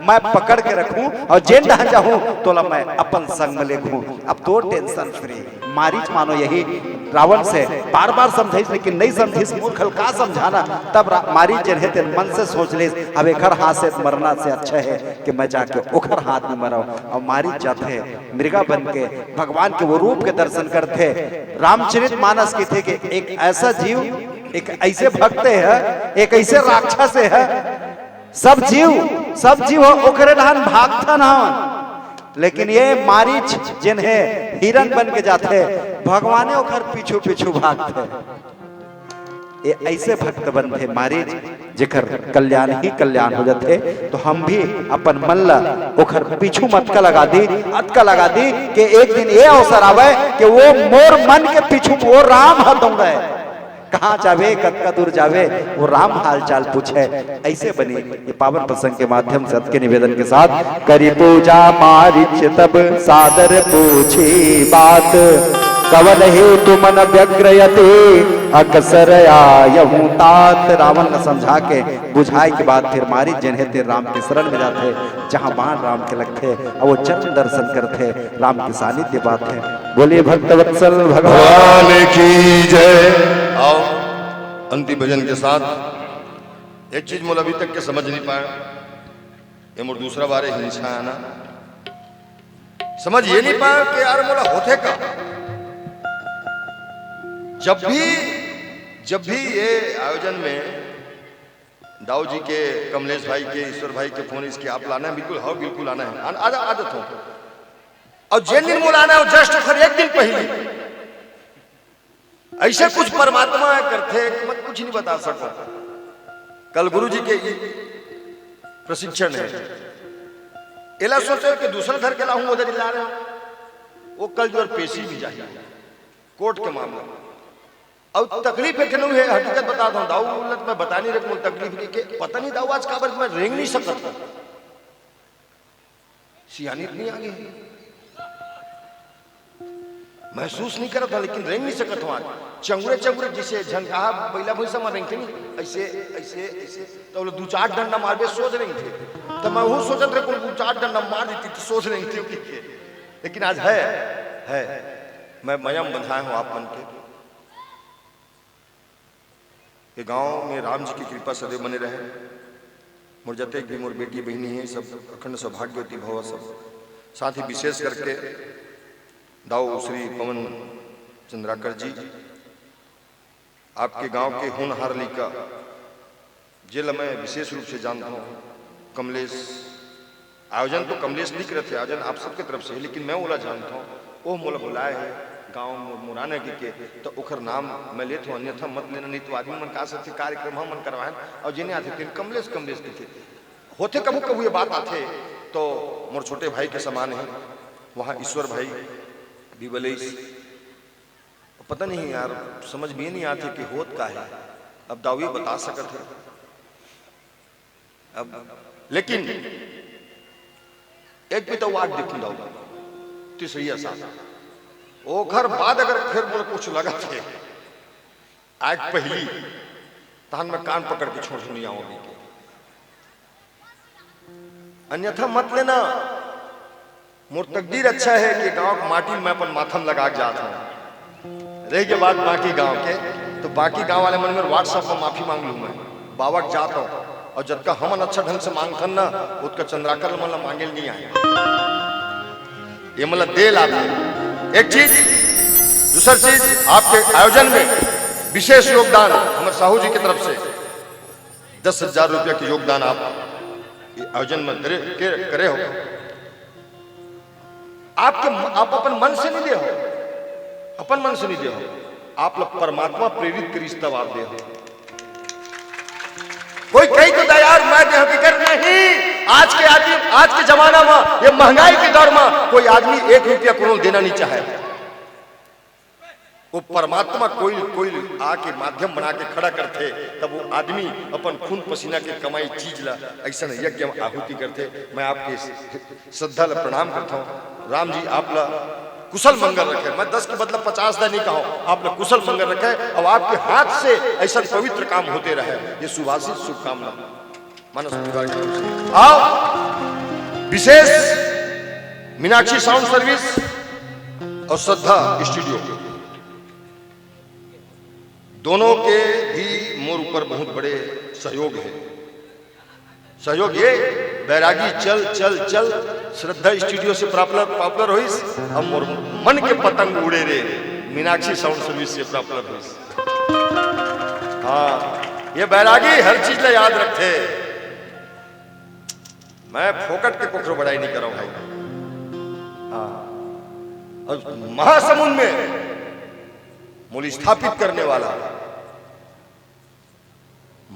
मैं पकड़ के रखूं और जेन ढह जाऊं तो मैं अपन संग में लेखूं, अब तो टेंशन फ्री। मारीच मानो यही रावण से बार बार समझाइस लेकिन नहीं समझिस, मूर्ख का समझाना, तब मारीच जन है तेन मन से सोच ले अब एकर हाथ से मरना से अच्छा है कि मैं जाके ओखर हाथ में मराऊं। और मारीच जाते मृगा बन के भगवान के वो रूप के दर्शन करते, रामचरित मानस की थे कि एक ऐसा जीव, एक ऐसे भक्त है, एक ऐसे राक्षस है, सब जीव ओकरे ढान भागथन हन, लेकिन ये मारीच जिन है हिरन बन के जाते भगवाने ओकर पीछू पीछू भागते, ये ऐसे भक्त बनते मारीच जेकर कल्याण ही कल्याण हो जाते। तो हम भी अपन मन ला ओकर पीछू मटका लगा दी कि एक दिन ये अवसर आवे कि वो मोर मन के पीछू वो राम ह दौड़े, कहाँ जावे कतका दूर जावे वो राम हाल चाल पूछे, ऐसे बनी ये पावन प्रसंग के माध्यम से के निवेदन के साथ करी पूजा मारीच तब सादर पूछी बात, कवन हे तुमन व्यग्रयते अकसर आयहूं तात। रावण ने समझा के बुझाई के बाद फिर मारीच जन है तेरे राम के शरण में जाते, जहाँ बाण राम के लगते और वो चरण दर्शन करते, राम की सानिध्य बात है। बोलिए भक्त वत्सल भगवान की जय। आओ अंतिम भजन के साथ एक चीज मोल अभी तक के समझ नहीं पाया, ये मोर दूसरा बार हिंसा है ना, समझ ये नहीं पाया कि यार मोला होते का, जब भी ये आयोजन में दाऊ जी के, कमलेश भाई के, ईश्वर भाई के फोन इसके आप लाना है, बिल्कुल आना है, आदत हो, और जिन दिन मोला आना है जस्ट फिर एक दिन पहले ऐसे कुछ परमात्मा करते मैं कुछ नहीं बता सकता। कल गुरु जी के प्रशिक्षण है, एला सोचे कि दूसरा घर के लाऊं उधर ला रहे हो, वो कल जो पेशी भी जाए कोर्ट के मामले में, और तकलीफ है हकीकत बता दूं दाऊ मैं बता नहीं रखूं तकलीफ के पता नहीं दाऊ आज काबर मैं रेंग नहीं सकता, सियानी इतनी आगे महसूस नहीं करता था लेकिन रेंग नहीं सकता हूं आज, चंगुरे जिसे झनकाहा बैला भैंसा में रेंगते नहीं ऐसे ऐसे ऐसे, तो दो चार डंडा मारबे सोच रहे थे, तो मैं वो सोचत रहे दो चार डंडा मार देती तो सोच रही थी, लेकिन आज है मैं मयम बंधाया हूं आप मन के गांव में राम जी की कृपा सदैव बने रहे, मोर जते भी मोर बेटी बहनी है सब अखंड सौभाग्यवती भव, सब साथ ही विशेष करके दाऊ श्री पवन चंद्राकर जी, आपके गांव के होनहार लड़का जिला मैं विशेष रूप से जानता हूँ, कमलेश, आयोजन तो कमलेश नहीं करते, आयोजन आप सबके तरफ से है, लेकिन मैं ओला जानता हूँ, वो मोला बुलाए है गांव मुराने के तो ओखर नाम मैं लेता हूँ, अन्यथा मत लेना, नहीं तो आदमी मन का सकते कार्यक्रम हम मन करवाए और जिन्हें आते थे कमलेश दिखे होते कबू कबू ये बात आते, तो मोर छोटे भाई के समान है, वहाँ ईश्वर भाई भी बोले पता नहीं यार समझ में नहीं आते कि होत का है, अब दाऊ बता सकते है अब, लेकिन एक भी तो वाट देखी जाओ तीसरी ऐसा वो घर बाद अगर फिर बोले कुछ लगा थे आज पहली तान में कान पकड़ के छोड़ सुनी आओगी, अन्यथा मत लेना। मोर तकदीर अच्छा है कि गांव की माटी में अपन माथम लगा के जाता हूं। रही के बाद बाकी गांव के तो बाकी गांव वाले मन में व्हाट्सएप पर माफी मांग लूं मैं, बाबा जाता हूं और जब का हमन अच्छा ढंग से मांगथन ना उसका चंद्राकर मतलब मांगे नहीं आए, ये मतलब दे लाते। एक चीज, दूसरी चीज, आपके आयोजन में विशेष योगदान हमारे साहू जी की तरफ से 10,000 रुपया के योगदान आप आयोजन में करे हो। आप अपन मन से नहीं दे हो, अपन मन से नहीं दे हो, आप लोग परमात्मा प्रेरित करी तब आप दे हो। कोई कहीं तो यार मैं दे हकीकत नहीं। आज के आदमी, आज के जमाना में, ये महंगाई के दौर में कोई आदमी 1 रुपया करोड़ देना नहीं चाहे। वो परमात्मा कोई आके माध्यम बना के खड़ा करते, तब वो आदमी अपन खून पसीना के कमाई चीज ला ऐसा यज्ञ आहुति करते। मैं आपके श्रद्धा ला प्रणाम करता हूँ। राम जी आप ला कुशल मंगल रखे। मैं 10 के बदला 50 दा नहीं कहूँ, आप ला कुशल मंगल रखे और आपके हाथ से ऐसा पवित्र काम होते रहे। ये सुभाषित शुभकामना मानस परिवार की तरफ से। आओ विशेष मीनाक्षी साउंड सर्विस और श्रद्धा स्टूडियो दोनों के भी मोर ऊपर बहुत बड़े सहयोग है। सहयोग ये बैरागी चल चल चल श्रद्धा स्टूडियो से पॉपुलर हुई, हम मोर मन के पतंग उड़े रे मीनाक्षी साउंड सर्विस से पॉपुलर हुई। हाँ ये बैरागी हर चीज ला याद रखे। मैं फोकट के कुखरो बढ़ाई नहीं कर रहा हूं भाई। हाँ और महासमुंद में मूल स्थापित करने वाला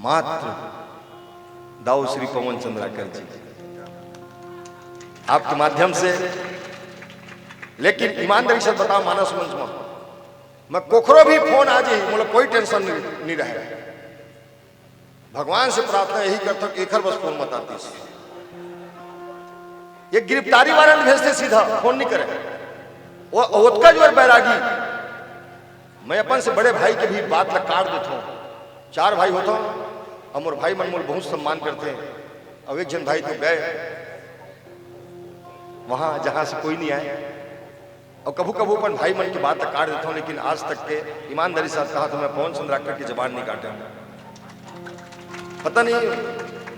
मात्र दाऊ श्री पवन चंद्राकर जी आपके माध्यम से। लेकिन ईमानदारी से बताओ मानस मंच में मैं कोखरो भी फोन आ जाए मतलब कोई टेंशन नहीं रहे। भगवान से प्रार्थना यही करता हूं कि एक बस फोन मत आती। ये गिरफ्तारी वारंट भेजते सीधा, फोन नहीं करे। वो ओतका जो है बैरागी, मैं अपन से बड़े भाई के भी बात लग काट देता हूँ। 4 भाई होता हूँ, अमर भाई मनमोल बहुत सम्मान करते हैं। अब एक जन भाई तो गए वहां जहां से कोई नहीं आए, और कभू कभू अपन भाई मन की बात लग काट देता हूँ। लेकिन आज तक के ईमानदारी से कहा तो मैं पवन चंद्राकर की जबान नहीं काटे। पता नहीं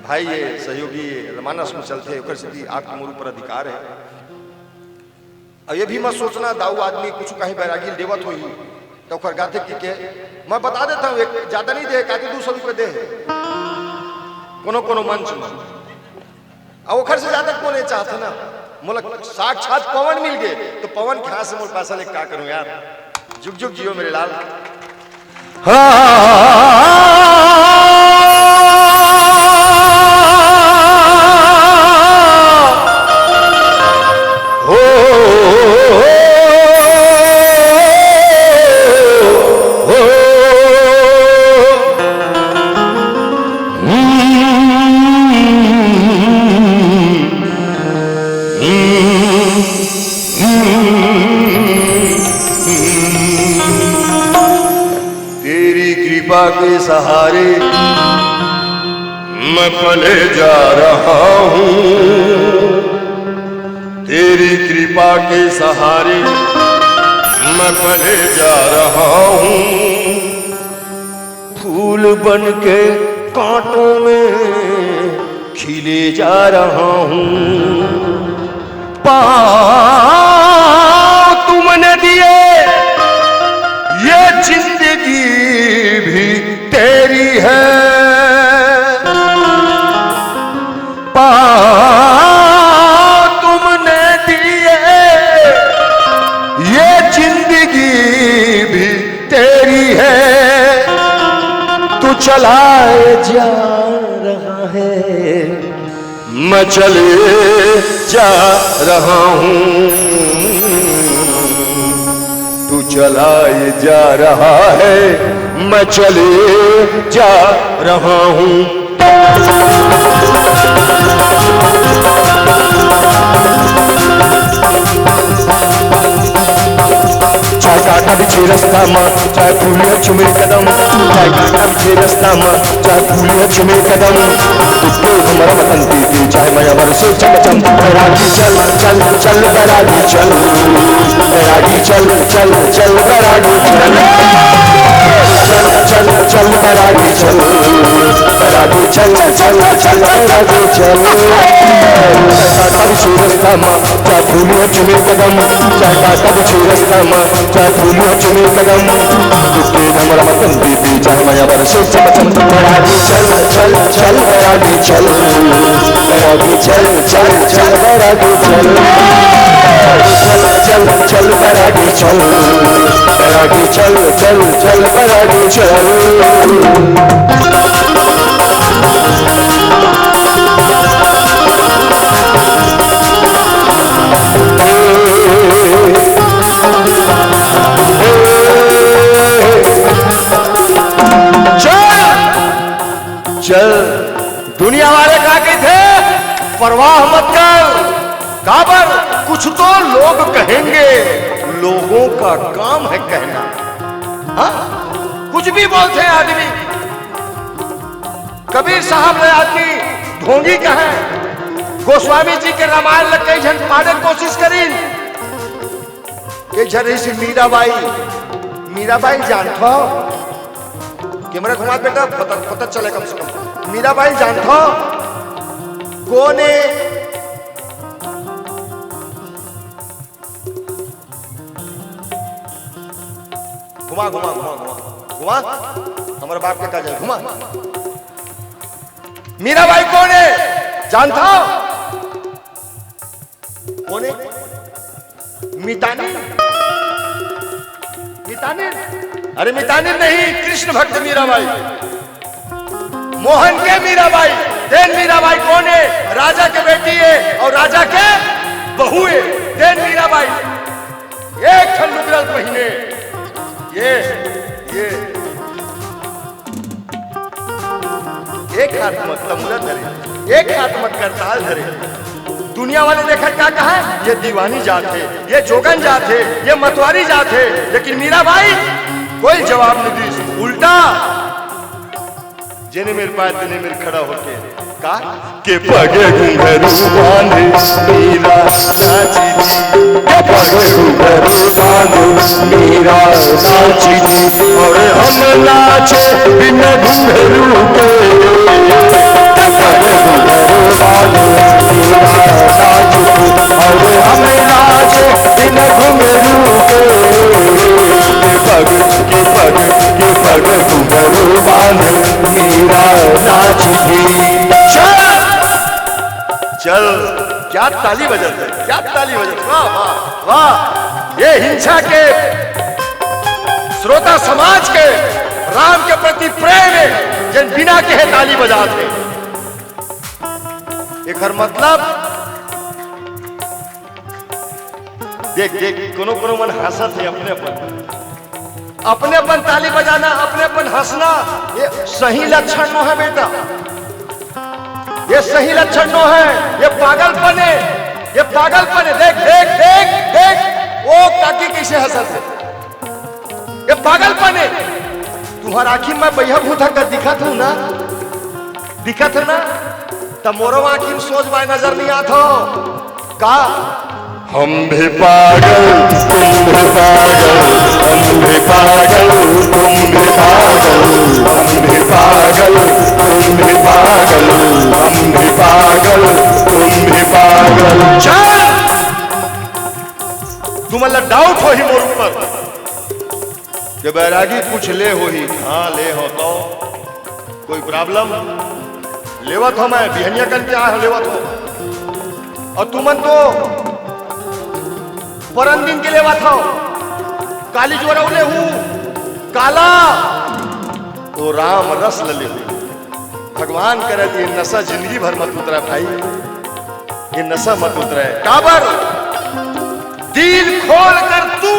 भाई ये सहयोगी रमानस में चलते आपके मोर पर अधिकार है। और ये भी मत सोचना दाऊ आदमी कुछ कहीं बैरागी देवत हो ही तो गाते के मैं बता देता हूँ, एक ज्यादा नहीं दे, काके 200 रुपये दे कोनो मंच में। और ओखर से ज्यादा को नहीं चाहते ना। मोला साक्षात पवन मिल गए तो पवन के हाथ से मोर पैसा लेके क्या करूं यार। जुग जुग जियो मेरे लाल। के सहारे मैं पले जा रहा हूँ, तेरी कृपा के सहारे मैं पले जा रहा हूँ। फूल बन के कांटों में खिले जा रहा हूँ। पाँव तुमने दिए ये जिंदगी भी तेरी है। पाँव तुमने दिए ये जिंदगी भी तेरी है। तू चलाए जा रहा है मैं चले जा रहा हूँ। तू चलाए जा रहा है मैं चले जा रहा हूँ। बिछे रास्ता माँ चाहे फूलिया चुमे कदम चाहे कांटा बिछे रास्ता माँ चाहे फूलिया चुमे कदम तुझको हमारा वतन दीदी चाहे माया बरसे चमचम बैरागी चल चल चल बैरागी चल बैरागी चल चल चल बैरागी चल चल चल बैरागी चल बैरागी चल चल चल बैरागी चल कांटा बिछे रास्ता माँ चाहे फूलिया चुमे कदम चाहे कांटा बिछे रास्ता माँ चाहे फूलिया चुमे कदम तुझको हमारा वतन दीदी चाहे माया बरसे चमचम बैरागी चल चल चल बैरागी चल बैरागी चल चल चल बैरागी चल चल चल बैरागी चल बैरागी चल चल चल बैरागी चल चल। दुनिया वाले कहा के थे परवाह मत कर, काबर कुछ तो लोग कहेंगे, लोगों का काम है कहना। हाँ? कुछ भी बोलते हैं आदमी। कबीर साहब ने आदमी ढोंगी कहे, गोस्वामी जी के रामायण लग कई जन पाने कोशिश करी। एक जन से मीराबाई जानता हो, कैमरा घुमा बेटा, पता चले कम से कम। मीराबाई जानता हो कौन है? घुमा घुमा घुमा घुमा घुमा, हमारे बाप के काज घुमा। मीराबाई कौन है जानता हो? कौन है? मितानी। मितानी? अरे मितानी नहीं, कृष्ण भक्त मीराबाई, मोहन के मीराबाई। देन मीराबाई कौन है? राजा के बेटी है और राजा के बहू है। देन मीराबाई एक ठन लुगरल पहिने, ये एक हाथ मत तमुरा धरे, एक हाथ मत करताल धरे। दुनिया वाले देखा क्या कहा, ये दीवानी जात है, ये जोगन जात है, ये मतवारी जात है। लेकिन मीराबाई कोई जवाब नहीं दी, उल्टा जेने मेरे पास देने मेरे खड़ा होके का के पगे घुंघरू बांधे मीरा नाची जी, के पगे घुंघरू बांधे मीरा नाची जी, और हम नाचे बिन घुंघरू के। के पगे घुंघरू बांधे मीरा नाची जी, और हम नाचे बिन घुंघरू के। के पग घुंघरू बांधे मीरा नाची जी। चल, क्या ताली बजाते, क्या ताली बजाते, वाह वाह वाह। ये हिंसा के श्रोता समाज के राम के प्रति प्रेम है, जिन बिना के है ताली बजाते। एक हर मतलब देख देख, कोनो कोनो मन हंसत है अपने अपन ताली बजाना, अपने अपन हंसना, ये सही लक्षण नो है बेटा, ये सही लक्षण नो है, ये पागलपन है, ये पागलपन है। देख देख देख देख, वो काकी कैसे हंसत है, ये पागलपन है। तुम्हारा आखिर में बैहा भूथा कर दिखत हूं ना, दिखत है ना, तब मोरो आखिर सोच बाय नजर नहीं आता का। हम भी पागल तुम भी पागल, हम भी पागल तुम भी पागल, हम भी पागल तुम भी पागल, हम भी पागल तुम भी पागल। तुम्हारा डाउट हो ही मोर ऊपर कि बैरागी कुछ ले हो ही, हाँ ले हो तो कोई प्रॉब्लम लेवत हो, मैं बिहनिया करके आया लेवत हो, और तुमन तो परन दिन के लेवा था काली जोरौले हूं काला तो राम रस लले हुई। भगवान करे ये नशा जिंदगी भर मत उतरा भाई, ये नशा मत उतरा है। काबर दिल खोल कर तू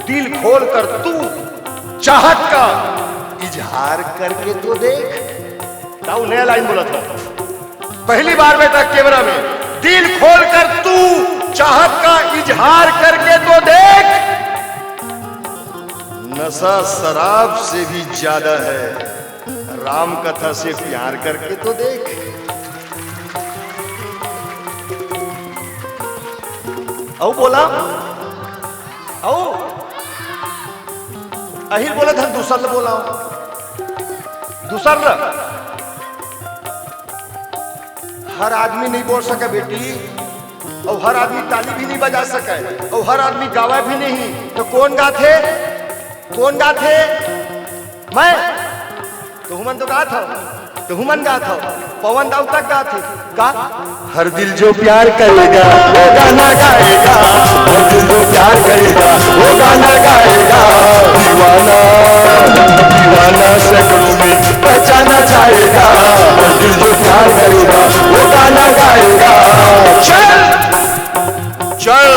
दिल खोल कर तू चाहत का इजहार करके तो देख। ताऊ नया लाइन बोला था पहली बार बेटा कैमरा में, दिल खोल कर तू चाहत का इजहार करके तो देख। नशा शराब से भी ज्यादा है, राम कथा से प्यार करके तो देख। औ बोला औ अहिर बोले धन दूसर बोला दूसर हर आदमी नहीं बोल सके बेटी, और हर आदमी ताली भी नहीं बजा सके, और हर आदमी गावा भी नहीं। तो कौन गाथे? कौन गाथे? मैं तो हुमन तो गा था, तो हुमन गा था, पवन दाऊ तक गा थे। गा हर दिल जो प्यार करेगा वो गाना गाएगा, हर दिल जो प्यार करेगा वो गाना गाएगा। दीवाना दीवाना सैकड़ों में पहचाना जाएगा, हर दिल जो प्यार करेगा वो गाना गाएगा। चल चल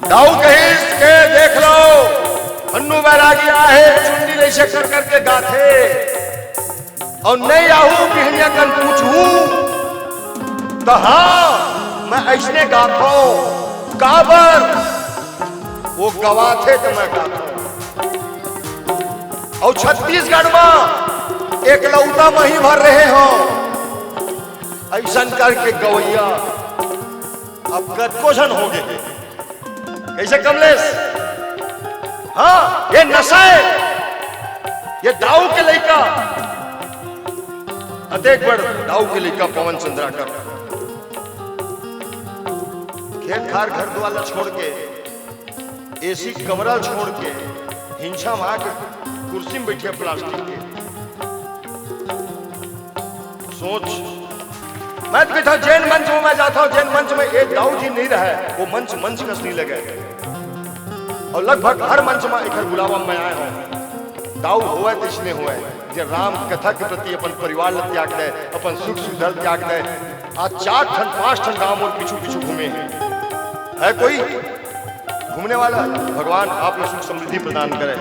दाऊ कहीं के देख लो, अन्नू बैरागी आहे चुंडी ले से कर करके गाथे, और नहीं आहू बिहनिया कन पूछू तो हाँ मैं ऐसने गाता हूं। काबर वो गवाथे तो मैं गाता हूं। और छत्तीसगढ़ में एक लौता मही भर रहे हो ऐसा करके गवैया अब गदकोशन हो गए। कैसे कमलेश? हाँ ये नशा है, ये दाऊ के लड़का अतेक बड़ दाऊ के लड़का पवन चंद्राकर खेत खार घर द्वारा छोड़ के, एसी कमरा छोड़ के, हिंसा मार के कुर्सी में बैठे प्लास्टिक के। सोच मैं तो कहता जैन मंच में मैं जाता हूँ, जैन मंच में एक दाऊ जी नहीं रहा, वो मंच मंच कस नहीं लगे, और लगभग हर मंच में एक बुलावा में आया हूँ। दाऊ हुआ तो इसलिए हुआ जे राम कथा के प्रति अपन परिवार ल त्याग दे, अपन सुख सुधर त्याग दे। आज 4 ठन 5 ठन गांव और पीछू पीछू घूमे है कोई घूमने वाला? भगवान आप लोग सुख समृद्धि प्रदान करे।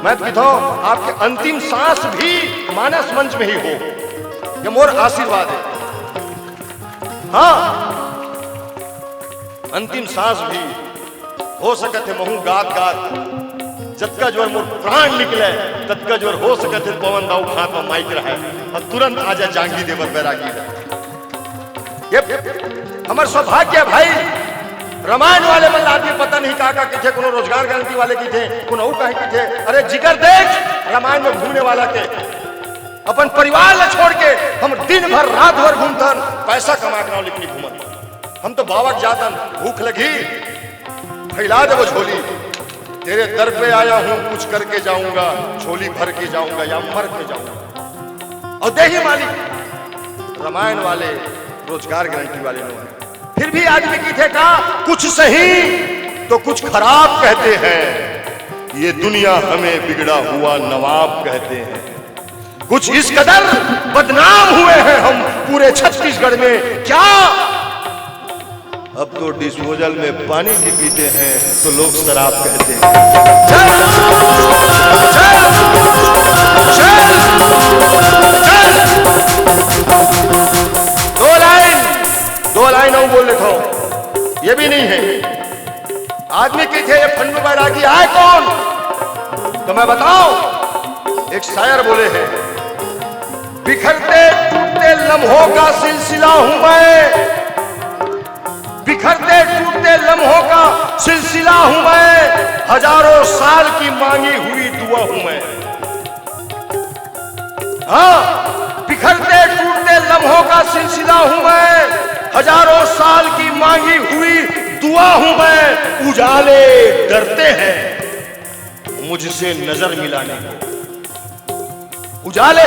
मैं तो कहता हूँ आपके अंतिम सांस भी मानस मंच में ही हो, ये मोर आशीर्वाद है। हाँ अंतिम सांस भी हो सकते महू गात गात जतका जोर मोर प्राण निकले ततका जोर हो सकते पवन दाऊ खात में माइक रहे और तुरंत आजा जांगी देवर बैरागी रहे। ये हमार सौभाग्य भाई। रामायण वाले मन आदमी पता नहीं का किथे, कोनो रोजगार गारंटी वाले की थे, कोनो कहीं की थे। अरे जिगर देख रामायण में घूमने वाला के अपन परिवार ला छोड़ के हम दिन भर रात भर घूमतन, पैसा कमा के लिखनी घूमत। हम तो बाबा जातन, भूख लगी फैला दे वो झोली, तेरे दर पे आया हूं कुछ करके जाऊंगा, झोली भर के जाऊंगा या मर के जाऊंगा। और देही मालिक रामायण वाले रोजगार गारंटी वाले लोग हैं। फिर भी आदमी की थे का कुछ सही तो कुछ खराब कहते हैं, ये दुनिया हमें बिगड़ा हुआ नवाब कहते हैं। कुछ इस कदर बदनाम हुए हैं हम पूरे छत्तीसगढ़ में, क्या अब तो डिस्पोजल में पानी भी पीते हैं तो लोग शराब कहते हैं। चल, चल, चल, चल। दो लाइन और बोल लेता हूं, ये भी नहीं है। आदमी की थे ये फन्नू बैरागी आए कौन तो मैं बताऊं। एक शायर बोले हैं, बिखरते टूटते लम्हों का सिलसिला हूं मैं, बिखरते टूटते लम्हों का सिलसिला हूं मैं, हजारों साल की मांगी हुई दुआ हूं मैं। हाँ बिखरते टूटते लम्हों का सिलसिला हूं मैं, हजारों साल की मांगी हुई दुआ हूं मैं। उजाले डरते हैं मुझसे नजर मिलाने को, उजाले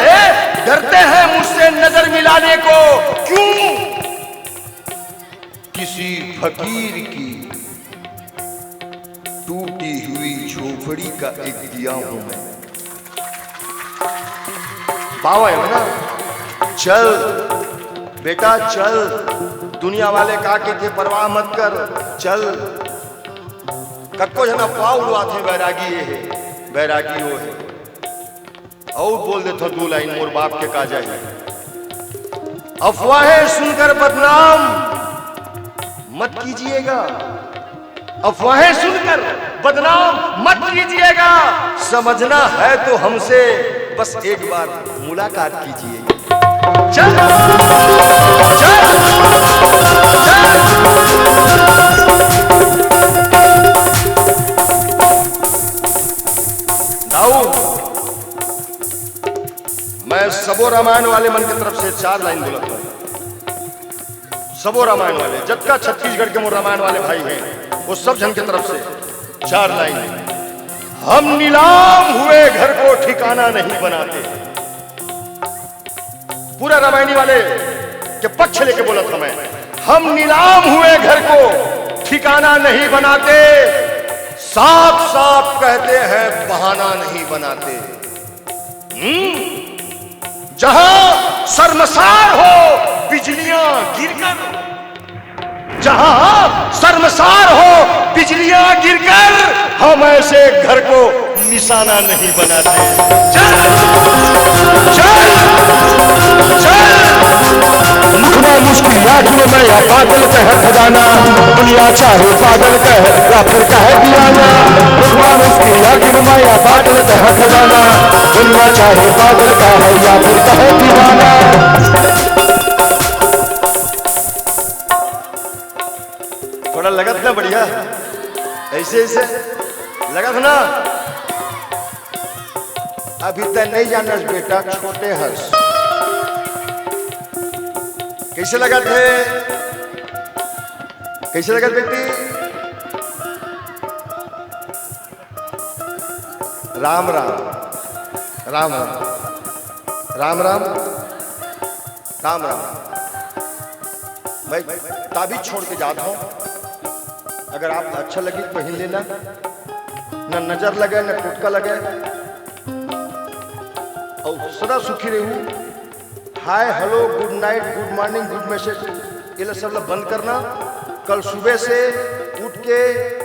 डरते हैं मुझसे नजर मिलाने को। क्यों? किसी फकीर की टूटी हुई झोपड़ी का एक दिया हूं मैं। बाबा है ना, चल बेटा चल, दुनिया वाले का के थे परवाह मत कर, चल। कक्को जना पाव उड़वाते बैरागी ये है, बैरागी वो है। और बोल देता 2 लाइन मोर बाप के का जाए। अफवाहें सुनकर बदनाम मत कीजिएगा, अफवाहें सुनकर बदनाम मत कीजिएगा। समझना है तो हमसे बस एक बार मुलाकात कीजिए। चल चल चल। दाऊद, मैं सबो रामायण वाले मन की तरफ से 4 लाइन बोलता हूं। सबो रामायण वाले जबका छत्तीसगढ़ के मोर रामायण वाले भाई हैं, वो सब जन की तरफ से 4 लाइन। हम नीलाम हुए घर को ठिकाना नहीं बनाते। पूरा रामायणी वाले के पक्ष लेके बोला था मैं। हम नीलाम हुए घर को ठिकाना नहीं बनाते, साफ साफ कहते हैं बहाना नहीं बनाते। जहां शर्मसार हो बिजलियां गिरकर, जहां शर्मसार हो बिजलियां गिरकर, हम ऐसे घर को निशाना नहीं बनाते। चल चल चल। मुखमा मुश्किल में मैं या पागल कह खजाना, दुनिया चाहे पागल कह या फिर कहे दीवाना। मुखमा मुश्किल में मैं या पागल कह खजाना, दुनिया चाहे पागल कहे या फिर कहे दीवाना। थोड़ा लगत ना बढ़िया, ऐसे ऐसे लगत ना। अभी तक नहीं जानस बेटा, छोटे हर्ष कैसे लगा थे? कैसे लगा बेटी? राम राम राम राम राम राम राम राम। मैं ताबीज छोड़ के जाता हूं, अगर आप अच्छा लगी तो पहन लेना, न नजर लगे न टुटका लगे, और सदा सुखी रहूं। Hi hello good night good morning good message ये सब बंद करना। कल सुबह से उठ के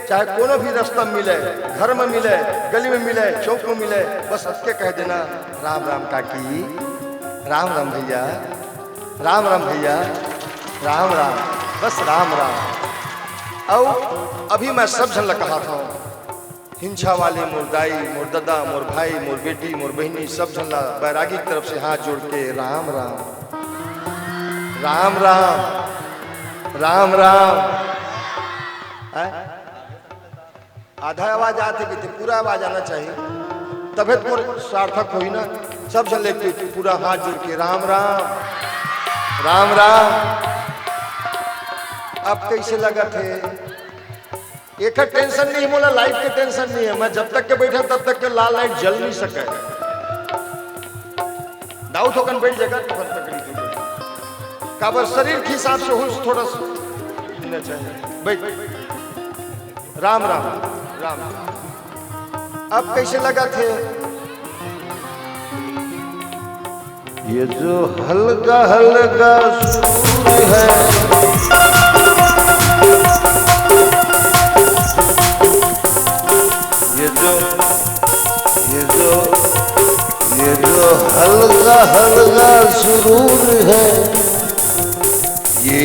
चाहे कोनो भी रास्ता मिले, घर में मिले, गली में मिले, चौक में मिले, बस सबके कह देना राम राम काकी, राम राम भैया, राम राम भैया, राम राम, बस राम राम। और अभी मैं सब जन कहा था, हिंसा वाले मोर दाई, मोर दादा, मोर भाई, मोर बेटी, मोर बहनी, सब जन बैरागी की तरफ से हाथ जोड़ के राम राम राम राम राम राम। आधा आवाज आते कि पूरा आवाज आना चाहिए, तबे तो सार्थक हुई ना। सब जन लेके पूरा हाथ जोड़ के राम राम राम राम। अब कैसे लगा थे? एक टेंशन नहीं बोला, लाइट के टेंशन नहीं है। मैं जब तक के बैठा तब तक के लाल लाइट जल नहीं सके। दाऊद होकर बैठ जाएगा तो काबर शरीर के हिसाब से हो थोड़ा सा चाहिए। बैठ राम राम राम। अब कैसे लगा थे? ये जो हल्का हल्का सुर है, ये जो हल्का हल्का सुरूर है, ये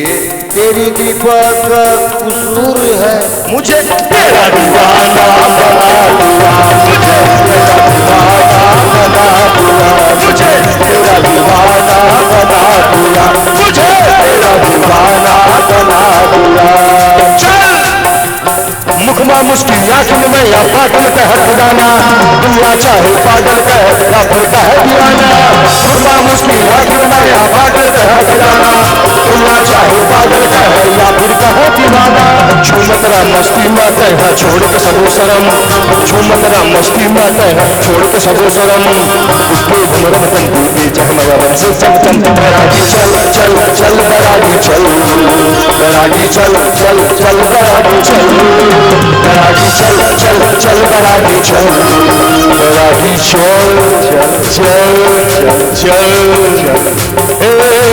तेरी कृपा का कसूर है। मुझे तेरा दीवाना बना दिया, मुझे तेरा दीवाना बना दिया, मुझे तेरा दीवाना बना दिया, मुझे तेरा दीवाना बना दिया। चल मुखमा मुश्किल में या पागल कह खजाना, दुनिया चाहे पागल कह या फिर कहे दीवाना। मुखमा मुश्किल में या पागल कह खजाना, दुनिया चाहे पागल कह या फिर कहे दीवाना। झूमतरा मस्ती में कह छोड़ के सबो शरम, झूमतरा मस्ती में कह छोड़ के सबो शरम। उसके घुमर वतन दीदी जहमया बन से चल चल बैरागी चल चल चल बैरागी चल, बैरागी चल चल चल बैरागी चल, बैरागी चल चल चल बैरागी चल, बैरागी चल चल चल चल चल।